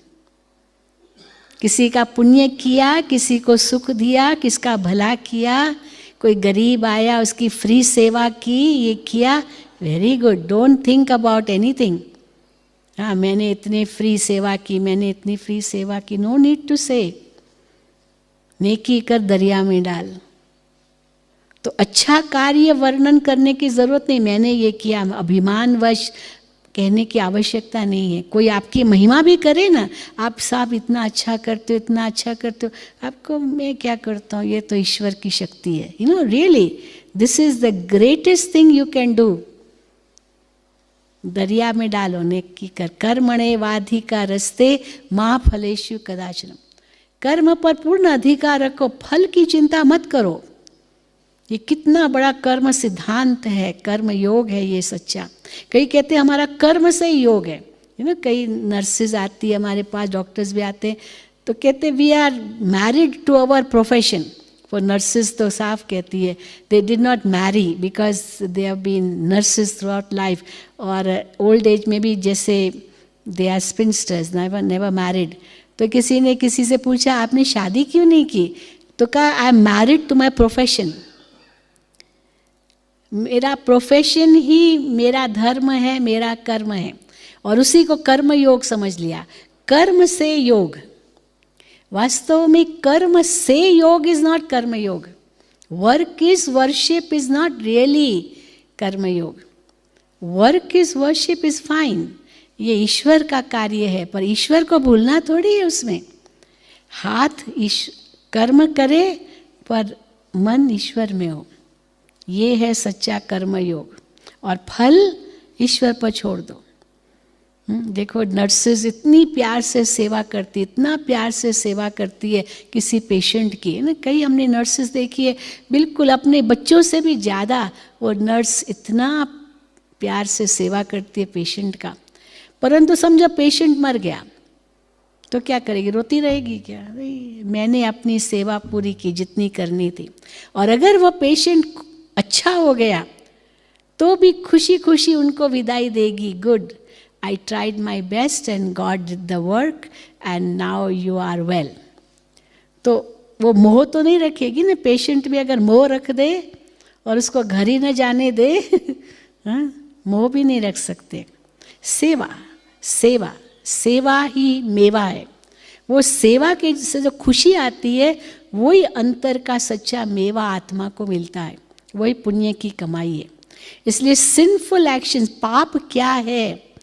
किसी का पुण्य किया, किसी को सुख दिया, किसका भला किया, कोई गरीब आया उसकी फ्री सेवा की, ये किया, very good, don't think about anything. हाँ, मैंने इतनी फ्री सेवा की, नो नीड टू से। नेकी कर दरिया में डाल। तो अच्छा कार्य वर्णन करने की जरूरत नहीं, मैंने ये किया, अभिमानवश कहने की आवश्यकता नहीं है। कोई आपकी महिमा भी करे ना, आप साहब इतना अच्छा करते हो, आपको मैं क्या करता हूँ, ये तो ईश्वर की शक्ति है। You know, really this is the greatest thing you can do. दरिया में डालो, नेकी कर। कर्मणे वाधिका रस्ते माँ फलेषु कदाचनम। कर्म पर पूर्ण अधिकार रखो, फल की चिंता मत करो। ये कितना बड़ा कर्म सिद्धांत है, कर्म योग है ये सच्चा। कई कहते हैं हमारा कर्म से ही योग है। यू नो, कई नर्सेज आती है हमारे पास, डॉक्टर्स भी आते हैं, तो कहते we are married to our profession. वो नर्सेज तो साफ कहती है they did not marry because they have been nurses throughout life. और ओल्ड एज में भी जैसे they are spinsters, never married. तो किसी ने किसी से पूछा आपने शादी क्यों नहीं की, तो कहा I am married to my profession. मेरा प्रोफेशन ही मेरा धर्म है, मेरा कर्म है, और उसी को कर्म योग समझ लिया। कर्म से योग, वास्तव में कर्म से योग इज नॉट कर्म योग। Work is worship is not really कर्म योग। Work is worship is fine, ये ईश्वर का कार्य है, पर ईश्वर को भूलना थोड़ी है। उसमें हाथ कर्म करे पर मन ईश्वर में हो, ये है सच्चा कर्म योग। और फल ईश्वर पर छोड़ दो। देखो नर्सेज इतनी प्यार से सेवा करती, इतना प्यार से सेवा करती है किसी पेशेंट की ना। कई हमने नर्सेज देखी है, बिल्कुल अपने बच्चों से भी ज़्यादा वो नर्स इतना प्यार से सेवा करती है पेशेंट का। परंतु समझो पेशेंट मर गया तो क्या करेगी? रोती रहेगी क्या? भाई मैंने अपनी सेवा पूरी की जितनी करनी थी। और अगर वो पेशेंट अच्छा हो गया तो भी खुशी खुशी उनको विदाई देगी, good, I tried my best and God did the work and now you are well. तो वो मोह तो नहीं रखेगी ना। पेशेंट भी अगर मोह रख दे और उसको घर ही न जाने दे मोह भी नहीं रख सकते। सेवा सेवा सेवा ही मेवा है। वो सेवा के से जो खुशी आती है वही अंतर का सच्चा मेवा आत्मा को मिलता है, वही पुण्य की कमाई है। इसलिए सिंफुल एक्शंस, पाप क्या है?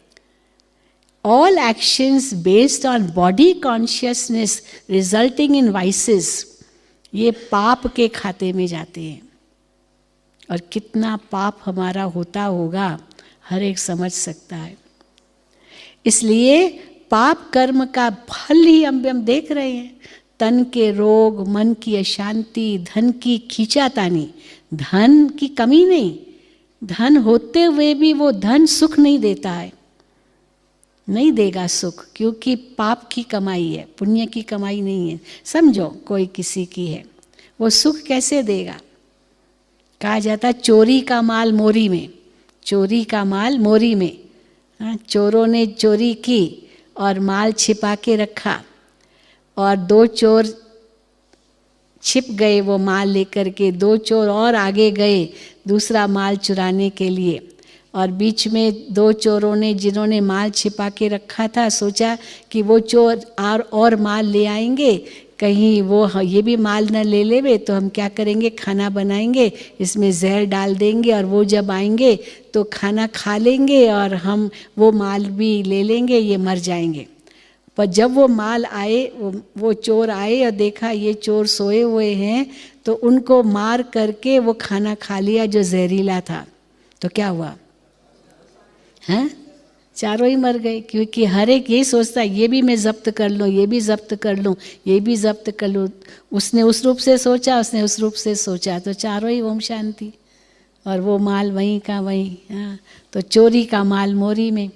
All actions based on body consciousness resulting in vices, ये पाप के खाते में जाते हैं। और कितना पाप हमारा होता होगा हर एक समझ सकता है। इसलिए पाप कर्म का फल ही हम देख रहे हैं। तन के रोग, मन की अशांति, धन की खींचातानी। धन की कमी नहीं, धन होते हुए भी वो धन सुख नहीं देता है, नहीं देगा सुख, क्योंकि पाप की कमाई है, पुण्य की कमाई नहीं है। समझो कोई किसी की है, वो सुख कैसे देगा? कहा जाता है चोरी का माल मोरी में, चोरी का माल मोरी में। चोरों ने चोरी की और माल छिपा के रखा और दो चोर छिप गए वो माल लेकर के, दो चोर और आगे गए दूसरा माल चुराने के लिए। और बीच में दो चोरों ने, जिन्होंने माल छिपा के रखा था, सोचा कि वो चोर और माल ले आएंगे, कहीं वो ये भी माल न ले लेवे तो हम क्या करेंगे, खाना बनाएंगे, इसमें जहर डाल देंगे और वो जब आएंगे तो खाना खा लेंगे और हम वो माल भी ले लेंगे, ये मर जाएंगे। पर जब वो माल आए, वो चोर आए और देखा ये चोर सोए हुए हैं, तो उनको मार करके वो खाना खा लिया जो जहरीला था। तो क्या हुआ? हैं? चारों ही मर गए, क्योंकि हर एक यही सोचता है ये भी मैं जब्त कर लूँ, ये भी जब्त कर लूँ, ये भी जब्त कर लूँ। उसने उस रूप से सोचा, उसने उस रूप से सोचा, तो चारों ही ओम शांति। और वो माल वहीं का वहीं। हाँ, तो चोरी का माल मोरी में।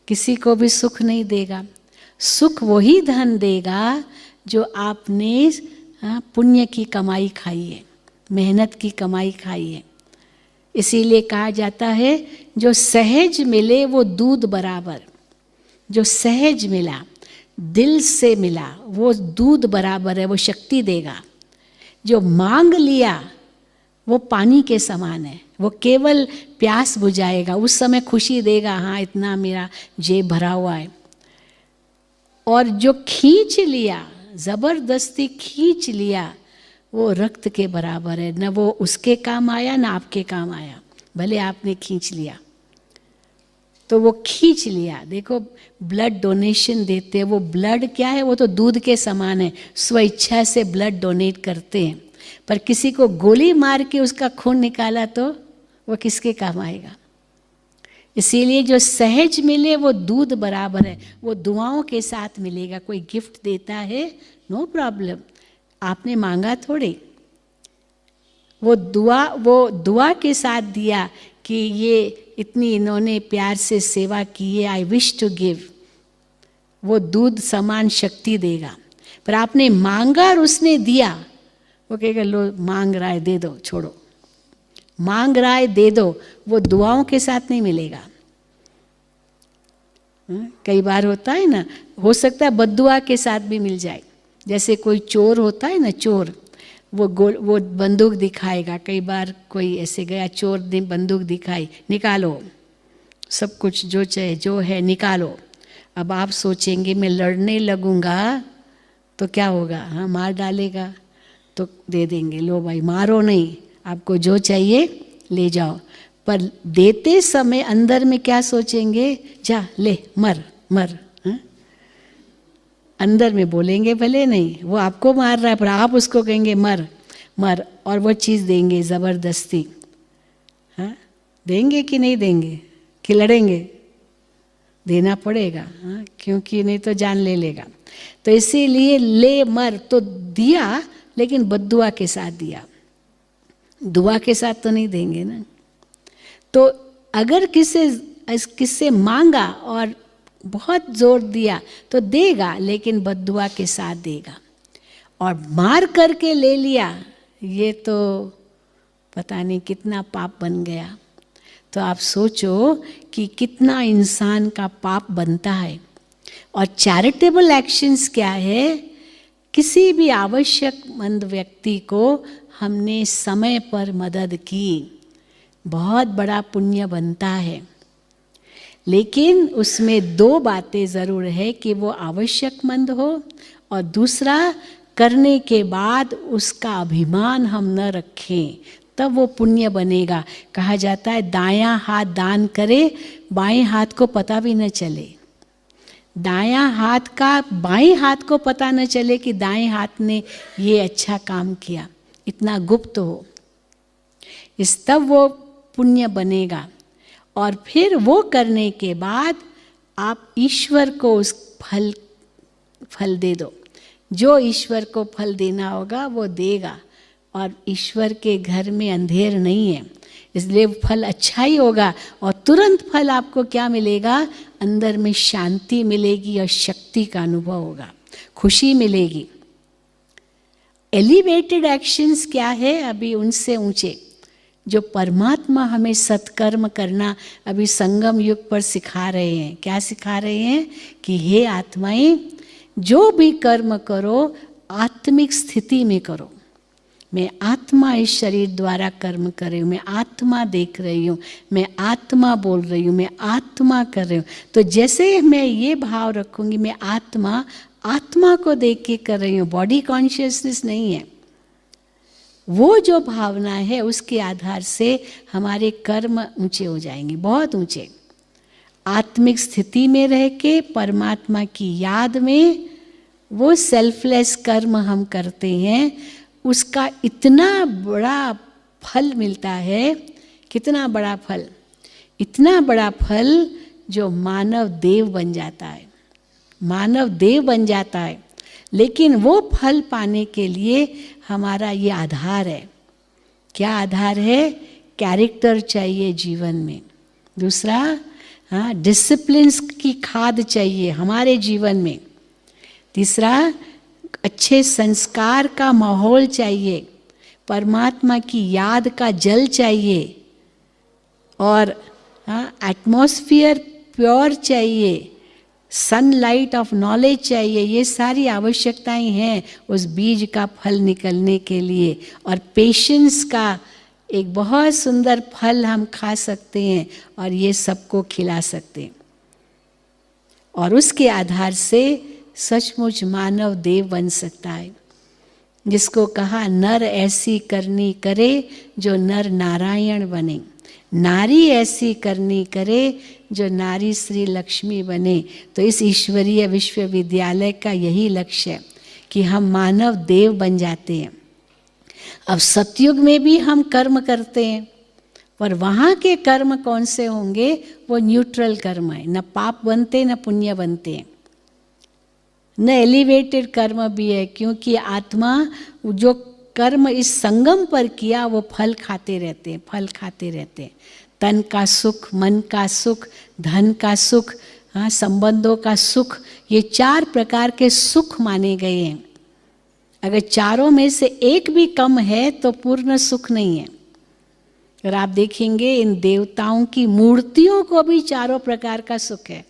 किसी को भी सुख नहीं देगा। सुख वही धन देगा जो आपने पुण्य की कमाई खाई है, मेहनत की कमाई खाई है। इसीलिए कहा जाता है जो सहज मिले वो दूध बराबर। जो सहज मिला, दिल से मिला, वो दूध बराबर है, वो शक्ति देगा। जो मांग लिया वो पानी के समान है, वो केवल प्यास बुझाएगा, उस समय खुशी देगा, हाँ इतना मेरा जेब भरा हुआ है। और जो खींच लिया, जबरदस्ती खींच लिया, वो रक्त के बराबर है, न वो उसके काम आया न आपके काम आया, भले आपने खींच लिया तो वो खींच लिया। देखो ब्लड डोनेशन देते हैं, वो ब्लड क्या है, वो तो दूध के समान है, स्वेच्छा से ब्लड डोनेट करते हैं। पर किसी को गोली मार के उसका खून निकाला तो वो किसके काम आएगा? इसीलिए जो सहज मिले वो दूध बराबर है, वो दुआओं के साथ मिलेगा। कोई गिफ्ट देता है, नो प्रॉब्लम, आपने मांगा थोड़े, वो दुआ के साथ दिया कि ये इतनी इन्होंने प्यार से सेवा की है, आई विश टू गिव, वो दूध समान शक्ति देगा। पर आपने मांगा और उसने दिया, वो कहेगा लो मांग रहा है दे दो, छोड़ो, मांग रहा है दे दो, वो दुआओं के साथ नहीं मिलेगा। कई बार होता है ना, हो सकता है बद्दुआ के साथ भी मिल जाए। जैसे कोई चोर होता है ना, चोर वो बंदूक दिखाएगा। कई बार कोई ऐसे गया, चोर ने बंदूक दिखाई, निकालो सब कुछ जो चाहे जो है निकालो। अब आप सोचेंगे मैं लड़ने लगूंगा तो क्या होगा, हाँ मार डालेगा, तो दे देंगे, लो भाई मारो नहीं, आपको जो चाहिए ले जाओ। पर देते समय अंदर में क्या सोचेंगे, जा ले मर मर, हाँ? अंदर में बोलेंगे भले नहीं, वो आपको मार रहा है पर आप उसको कहेंगे मर मर, और वो चीज़ देंगे ज़बरदस्ती। हाँ, देंगे कि नहीं देंगे, कि लड़ेंगे? देना पड़ेगा, हाँ, क्योंकि नहीं तो जान ले लेगा। तो इसीलिए ले मर तो दिया, लेकिन बद्दुआ के साथ दिया, दुआ के साथ तो नहीं देंगे ना। तो अगर किससे मांगा और बहुत जोर दिया तो देगा, लेकिन बद्दुआ के साथ देगा। और मार करके ले लिया, ये तो पता नहीं कितना पाप बन गया। तो आप सोचो कि कितना इंसान का पाप बनता है। और चैरिटेबल एक्शंस क्या है? किसी भी आवश्यकमंद व्यक्ति को हमने समय पर मदद की, बहुत बड़ा पुण्य बनता है। लेकिन उसमें दो बातें ज़रूर है कि वो आवश्यकमंद हो, और दूसरा करने के बाद उसका अभिमान हम न रखें, तब वो पुण्य बनेगा। कहा जाता है दायां हाथ दान करे, बाएं हाथ को पता भी न चले। दायां हाथ का बाएं हाथ को पता न चले कि दाएं हाथ ने ये अच्छा काम किया, इतना गुप्त हो, इस तब वो पुण्य बनेगा। और फिर वो करने के बाद आप ईश्वर को उस फल दे दो। जो ईश्वर को फल देना होगा वो देगा, और ईश्वर के घर में अंधेर नहीं है, इसलिए फल अच्छा ही होगा। और तुरंत फल आपको क्या मिलेगा? अंदर में शांति मिलेगी और शक्ति का अनुभव होगा, खुशी मिलेगी। एलिवेटेड एक्शंस क्या है? अभी उनसे ऊंचे, जो परमात्मा हमें सत्कर्म करना अभी संगम युग पर सिखा रहे हैं। क्या सिखा रहे हैं? कि हे आत्माएं, जो भी कर्म करो आत्मिक स्थिति में करो। मैं आत्मा इस शरीर द्वारा कर्म कर रही हूँ, मैं आत्मा देख रही हूँ, मैं आत्मा बोल रही हूँ, मैं आत्मा कर रही हूँ। तो जैसे मैं ये भाव रखूँगी, मैं आत्मा को देख के कर रही हूँ, बॉडी कॉन्शियसनेस नहीं है, वो जो भावना है उसके आधार से हमारे कर्म ऊंचे हो जाएंगे, बहुत ऊंचे। आत्मिक स्थिति में रह के परमात्मा की याद में वो सेल्फलेस कर्म हम करते हैं, उसका इतना बड़ा फल मिलता है। कितना बड़ा फल? इतना बड़ा फल जो मानव देव बन जाता है, मानव देव बन जाता है। लेकिन वो फल पाने के लिए हमारा ये आधार है। क्या आधार है? कैरेक्टर चाहिए जीवन में। दूसरा, हाँ, डिसिप्लिन्स की खाद चाहिए हमारे जीवन में। तीसरा, अच्छे संस्कार का माहौल चाहिए, परमात्मा की याद का जल चाहिए, और हाँ, एटमॉस्फियर प्योर चाहिए, सनलाइट ऑफ नॉलेज चाहिए। ये सारी आवश्यकताएं हैं उस बीज का फल निकलने के लिए। और पेशेंस का एक बहुत सुंदर फल हम खा सकते हैं और ये सबको खिला सकते हैं। और उसके आधार से सचमुच मानव देव बन सकता है, जिसको कहा नर ऐसी करनी करे जो नर नारायण बने, नारी ऐसी करनी करे जो नारी श्री लक्ष्मी बने। तो इस ईश्वरीय विश्वविद्यालय का यही लक्ष्य है कि हम मानव देव बन जाते हैं। अब सतयुग में भी हम कर्म करते हैं, पर वहाँ के कर्म कौन से होंगे? वो न्यूट्रल कर्म है, न पाप बनते न पुण्य बनते हैं, न एलिवेटेड कर्म भी है, क्योंकि आत्मा जो कर्म इस संगम पर किया वो फल खाते रहते हैं, फल खाते रहते हैं। तन का सुख, मन का सुख, धन का सुख, हाँ, संबंधों का सुख, ये 4 प्रकार के सुख माने गए हैं। अगर चारों में से एक भी कम है तो पूर्ण सुख नहीं है। और आप देखेंगे इन देवताओं की मूर्तियों को भी 4 प्रकार का सुख है,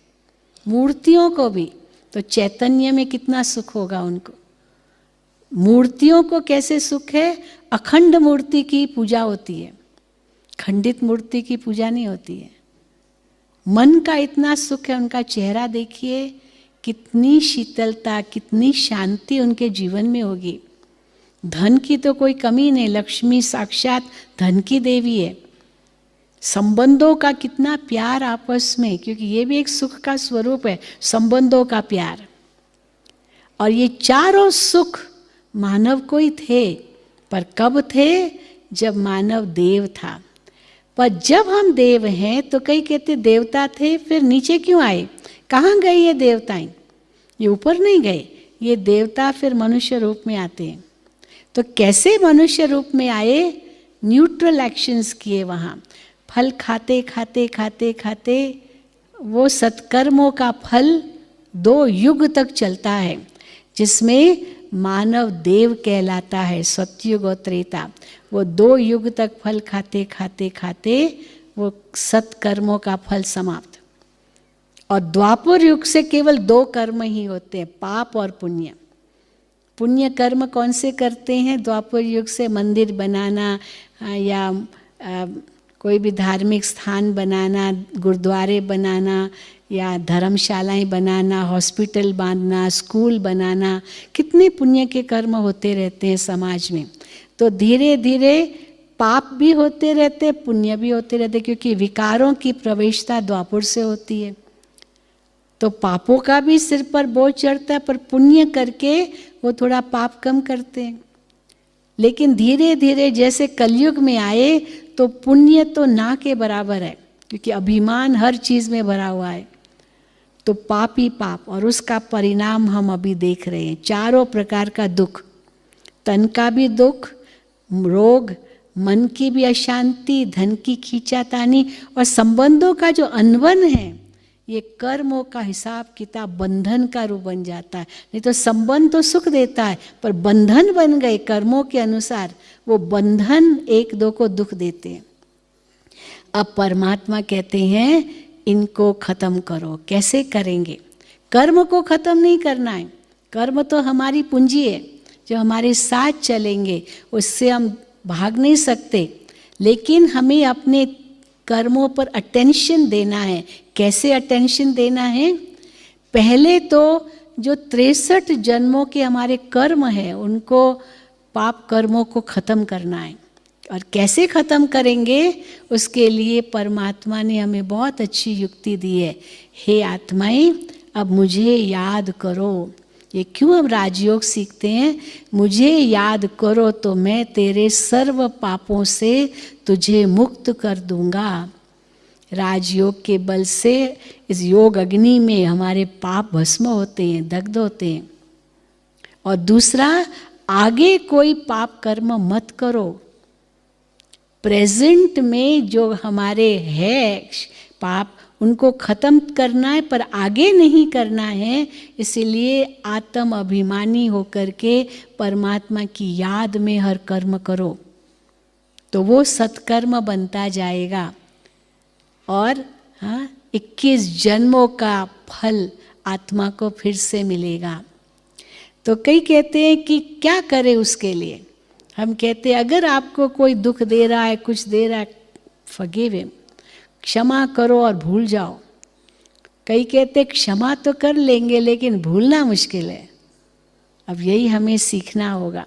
मूर्तियों को भी। तो चैतन्य में कितना सुख होगा उनको। मूर्तियों को कैसे सुख है? अखंड मूर्ति की पूजा होती है, खंडित मूर्ति की पूजा नहीं होती है। मन का इतना सुख है, उनका चेहरा देखिए, कितनी शीतलता, कितनी शांति उनके जीवन में होगी। धन की तो कोई कमी नहीं, लक्ष्मी साक्षात धन की देवी है। संबंधों का कितना प्यार आपस में, क्योंकि ये भी एक सुख का स्वरूप है, संबंधों का प्यार। और ये चारों सुख मानव को ही थे, पर कब थे? जब मानव देव था। पर जब हम देव हैं तो कई कहते देवता थे फिर नीचे क्यों आए? कहाँ गए ये देवताएं? ये ऊपर नहीं गए, ये देवता फिर मनुष्य रूप में आते हैं। तो कैसे मनुष्य रूप में आए? न्यूट्रल एक्शंस किए वहाँ, फल खाते खाते खाते खाते वो सत्कर्मों का फल 2 युग तक चलता है, जिसमें मानव देव कहलाता है, सतयुग और त्रेता। वो 2 युग तक फल खाते खाते खाते वो सत्कर्मों का फल समाप्त। और द्वापर युग से केवल 2 कर्म ही होते हैं, पाप और पुण्य। पुण्य कर्म कौन से करते हैं? द्वापर युग से मंदिर बनाना या कोई भी धार्मिक स्थान बनाना, गुरुद्वारे बनाना या धर्मशालाएं बनाना, हॉस्पिटल बांधना, स्कूल बनाना, कितने पुण्य के कर्म होते रहते हैं समाज में। तो धीरे धीरे पाप भी होते रहते, पुण्य भी होते रहते, क्योंकि विकारों की प्रवेशता द्वापर से होती है। तो पापों का भी सिर पर बोझ चढ़ता है, पर पुण्य करके वो थोड़ा पाप कम करते हैं। लेकिन धीरे धीरे जैसे कलयुग में आए तो पुण्य तो ना के बराबर है, क्योंकि अभिमान हर चीज में भरा हुआ है। तो पाप ही पाप, और उसका परिणाम हम अभी देख रहे हैं। 4 प्रकार का दुख, तन का भी दुख, रोग, मन की भी अशांति, धन की खींचातानी, और संबंधों का जो अनबन है, ये कर्मों का हिसाब किताब बंधन का रूप बन जाता है। नहीं तो संबंध तो सुख देता है, पर बंधन बन गए कर्मों के अनुसार, वो बंधन 1-2 को दुख देते हैं। अब परमात्मा कहते हैं इनको खत्म करो। कैसे करेंगे? कर्म को खत्म नहीं करना है, कर्म तो हमारी पूंजी है जो हमारे साथ चलेंगे, उससे हम भाग नहीं सकते। लेकिन हमें अपने कर्मों पर अटेंशन देना है। कैसे अटेंशन देना है? पहले तो जो 63 जन्मों के हमारे कर्म हैं, उनको, पाप कर्मों को खत्म करना है। और कैसे खत्म करेंगे? उसके लिए परमात्मा ने हमें बहुत अच्छी युक्ति दी है। हे आत्माएं, अब मुझे याद करो। ये क्यों हम राजयोग सीखते हैं? मुझे याद करो तो मैं तेरे सर्व पापों से तुझे मुक्त कर दूंगा। राजयोग के बल से इस योग अग्नि में हमारे पाप भस्म होते हैं, दग्ध होते हैं। और दूसरा, आगे कोई पाप कर्म मत करो। प्रेजेंट में जो हमारे है पाप, उनको खत्म करना है, पर आगे नहीं करना है। इसीलिए आत्म अभिमानी होकर के परमात्मा की याद में हर कर्म करो, तो वो सत्कर्म बनता जाएगा। और 21 जन्मों का फल आत्मा को फिर से मिलेगा। तो कई कहते हैं कि क्या करें उसके लिए? हम कहते हैं अगर आपको कोई दुख दे रहा है, कुछ दे रहा है, फॉरगिव हिम, क्षमा करो और भूल जाओ। कई कहते क्षमा तो कर लेंगे लेकिन भूलना मुश्किल है। अब यही हमें सीखना होगा।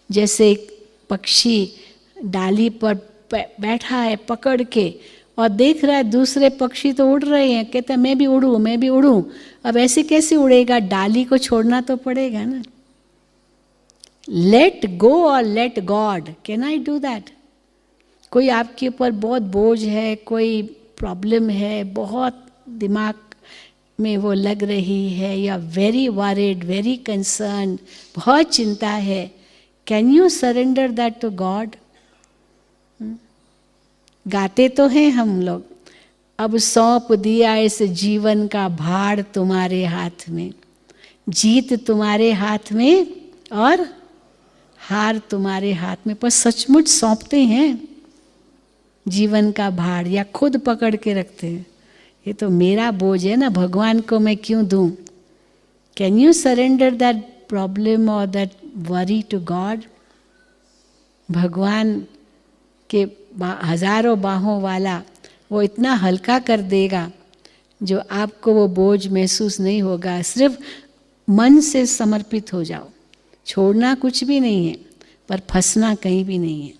जैसे एक पक्षी डाली पर बैठा है पकड़ के, और देख रहा है दूसरे पक्षी तो उड़ रहे हैं, कहता है मैं भी उड़ूं, मैं भी उड़ूं। अब ऐसे कैसे उड़ेगा? डाली को छोड़ना तो पड़ेगा ना। लेट गो और let God, can I do that? कोई आपके ऊपर बहुत बोझ है, कोई प्रॉब्लम है, बहुत दिमाग में वो लग रही है, या वेरी वरीड, वेरी कंसर्न, बहुत चिंता है, can you surrender that to God? गाते तो हैं हम लोग, अब सौंप दिया इस जीवन का भार तुम्हारे हाथ में, जीत तुम्हारे हाथ में और हार तुम्हारे हाथ में। पर सचमुच सौंपते हैं जीवन का भार, या खुद पकड़ के रखते हैं? ये तो मेरा बोझ है ना, भगवान को मैं क्यों दूं? Can you surrender that problem और दैट वरी टू गॉड? भगवान के हजारों बाहों वाला वो इतना हल्का कर देगा जो आपको वो बोझ महसूस नहीं होगा। सिर्फ मन से समर्पित हो जाओ, छोड़ना कुछ भी नहीं है, पर फंसना कहीं भी नहीं है।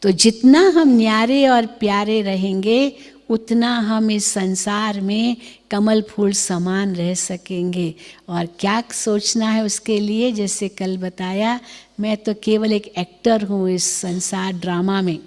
तो जितना हम न्यारे और प्यारे रहेंगे, उतना हम इस संसार में कमल फूल समान रह सकेंगे। और क्या सोचना है उसके लिए? जैसे कल बताया, मैं तो केवल एक एक्टर हूँ इस संसार ड्रामा में,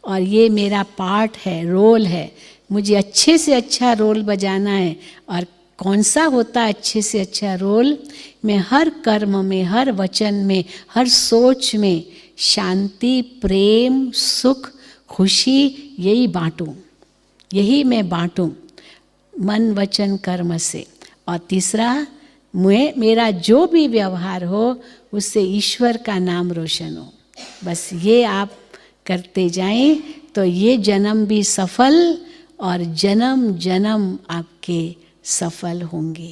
और ये मेरा पार्ट है, रोल है। मुझे अच्छे से अच्छा रोल बजाना है। और कौन सा होता है अच्छे से अच्छा रोल? मैं हर कर्म में, हर वचन में, हर सोच में शांति, प्रेम, सुख, खुशी यही बांटूं, यही मैं बांटूं मन वचन कर्म से। और तीसरा, मेरा जो भी व्यवहार हो उससे ईश्वर का नाम रोशन हो। बस ये आप करते जाएं तो ये जन्म भी सफल और जन्म जन्म आपके सफल होंगे।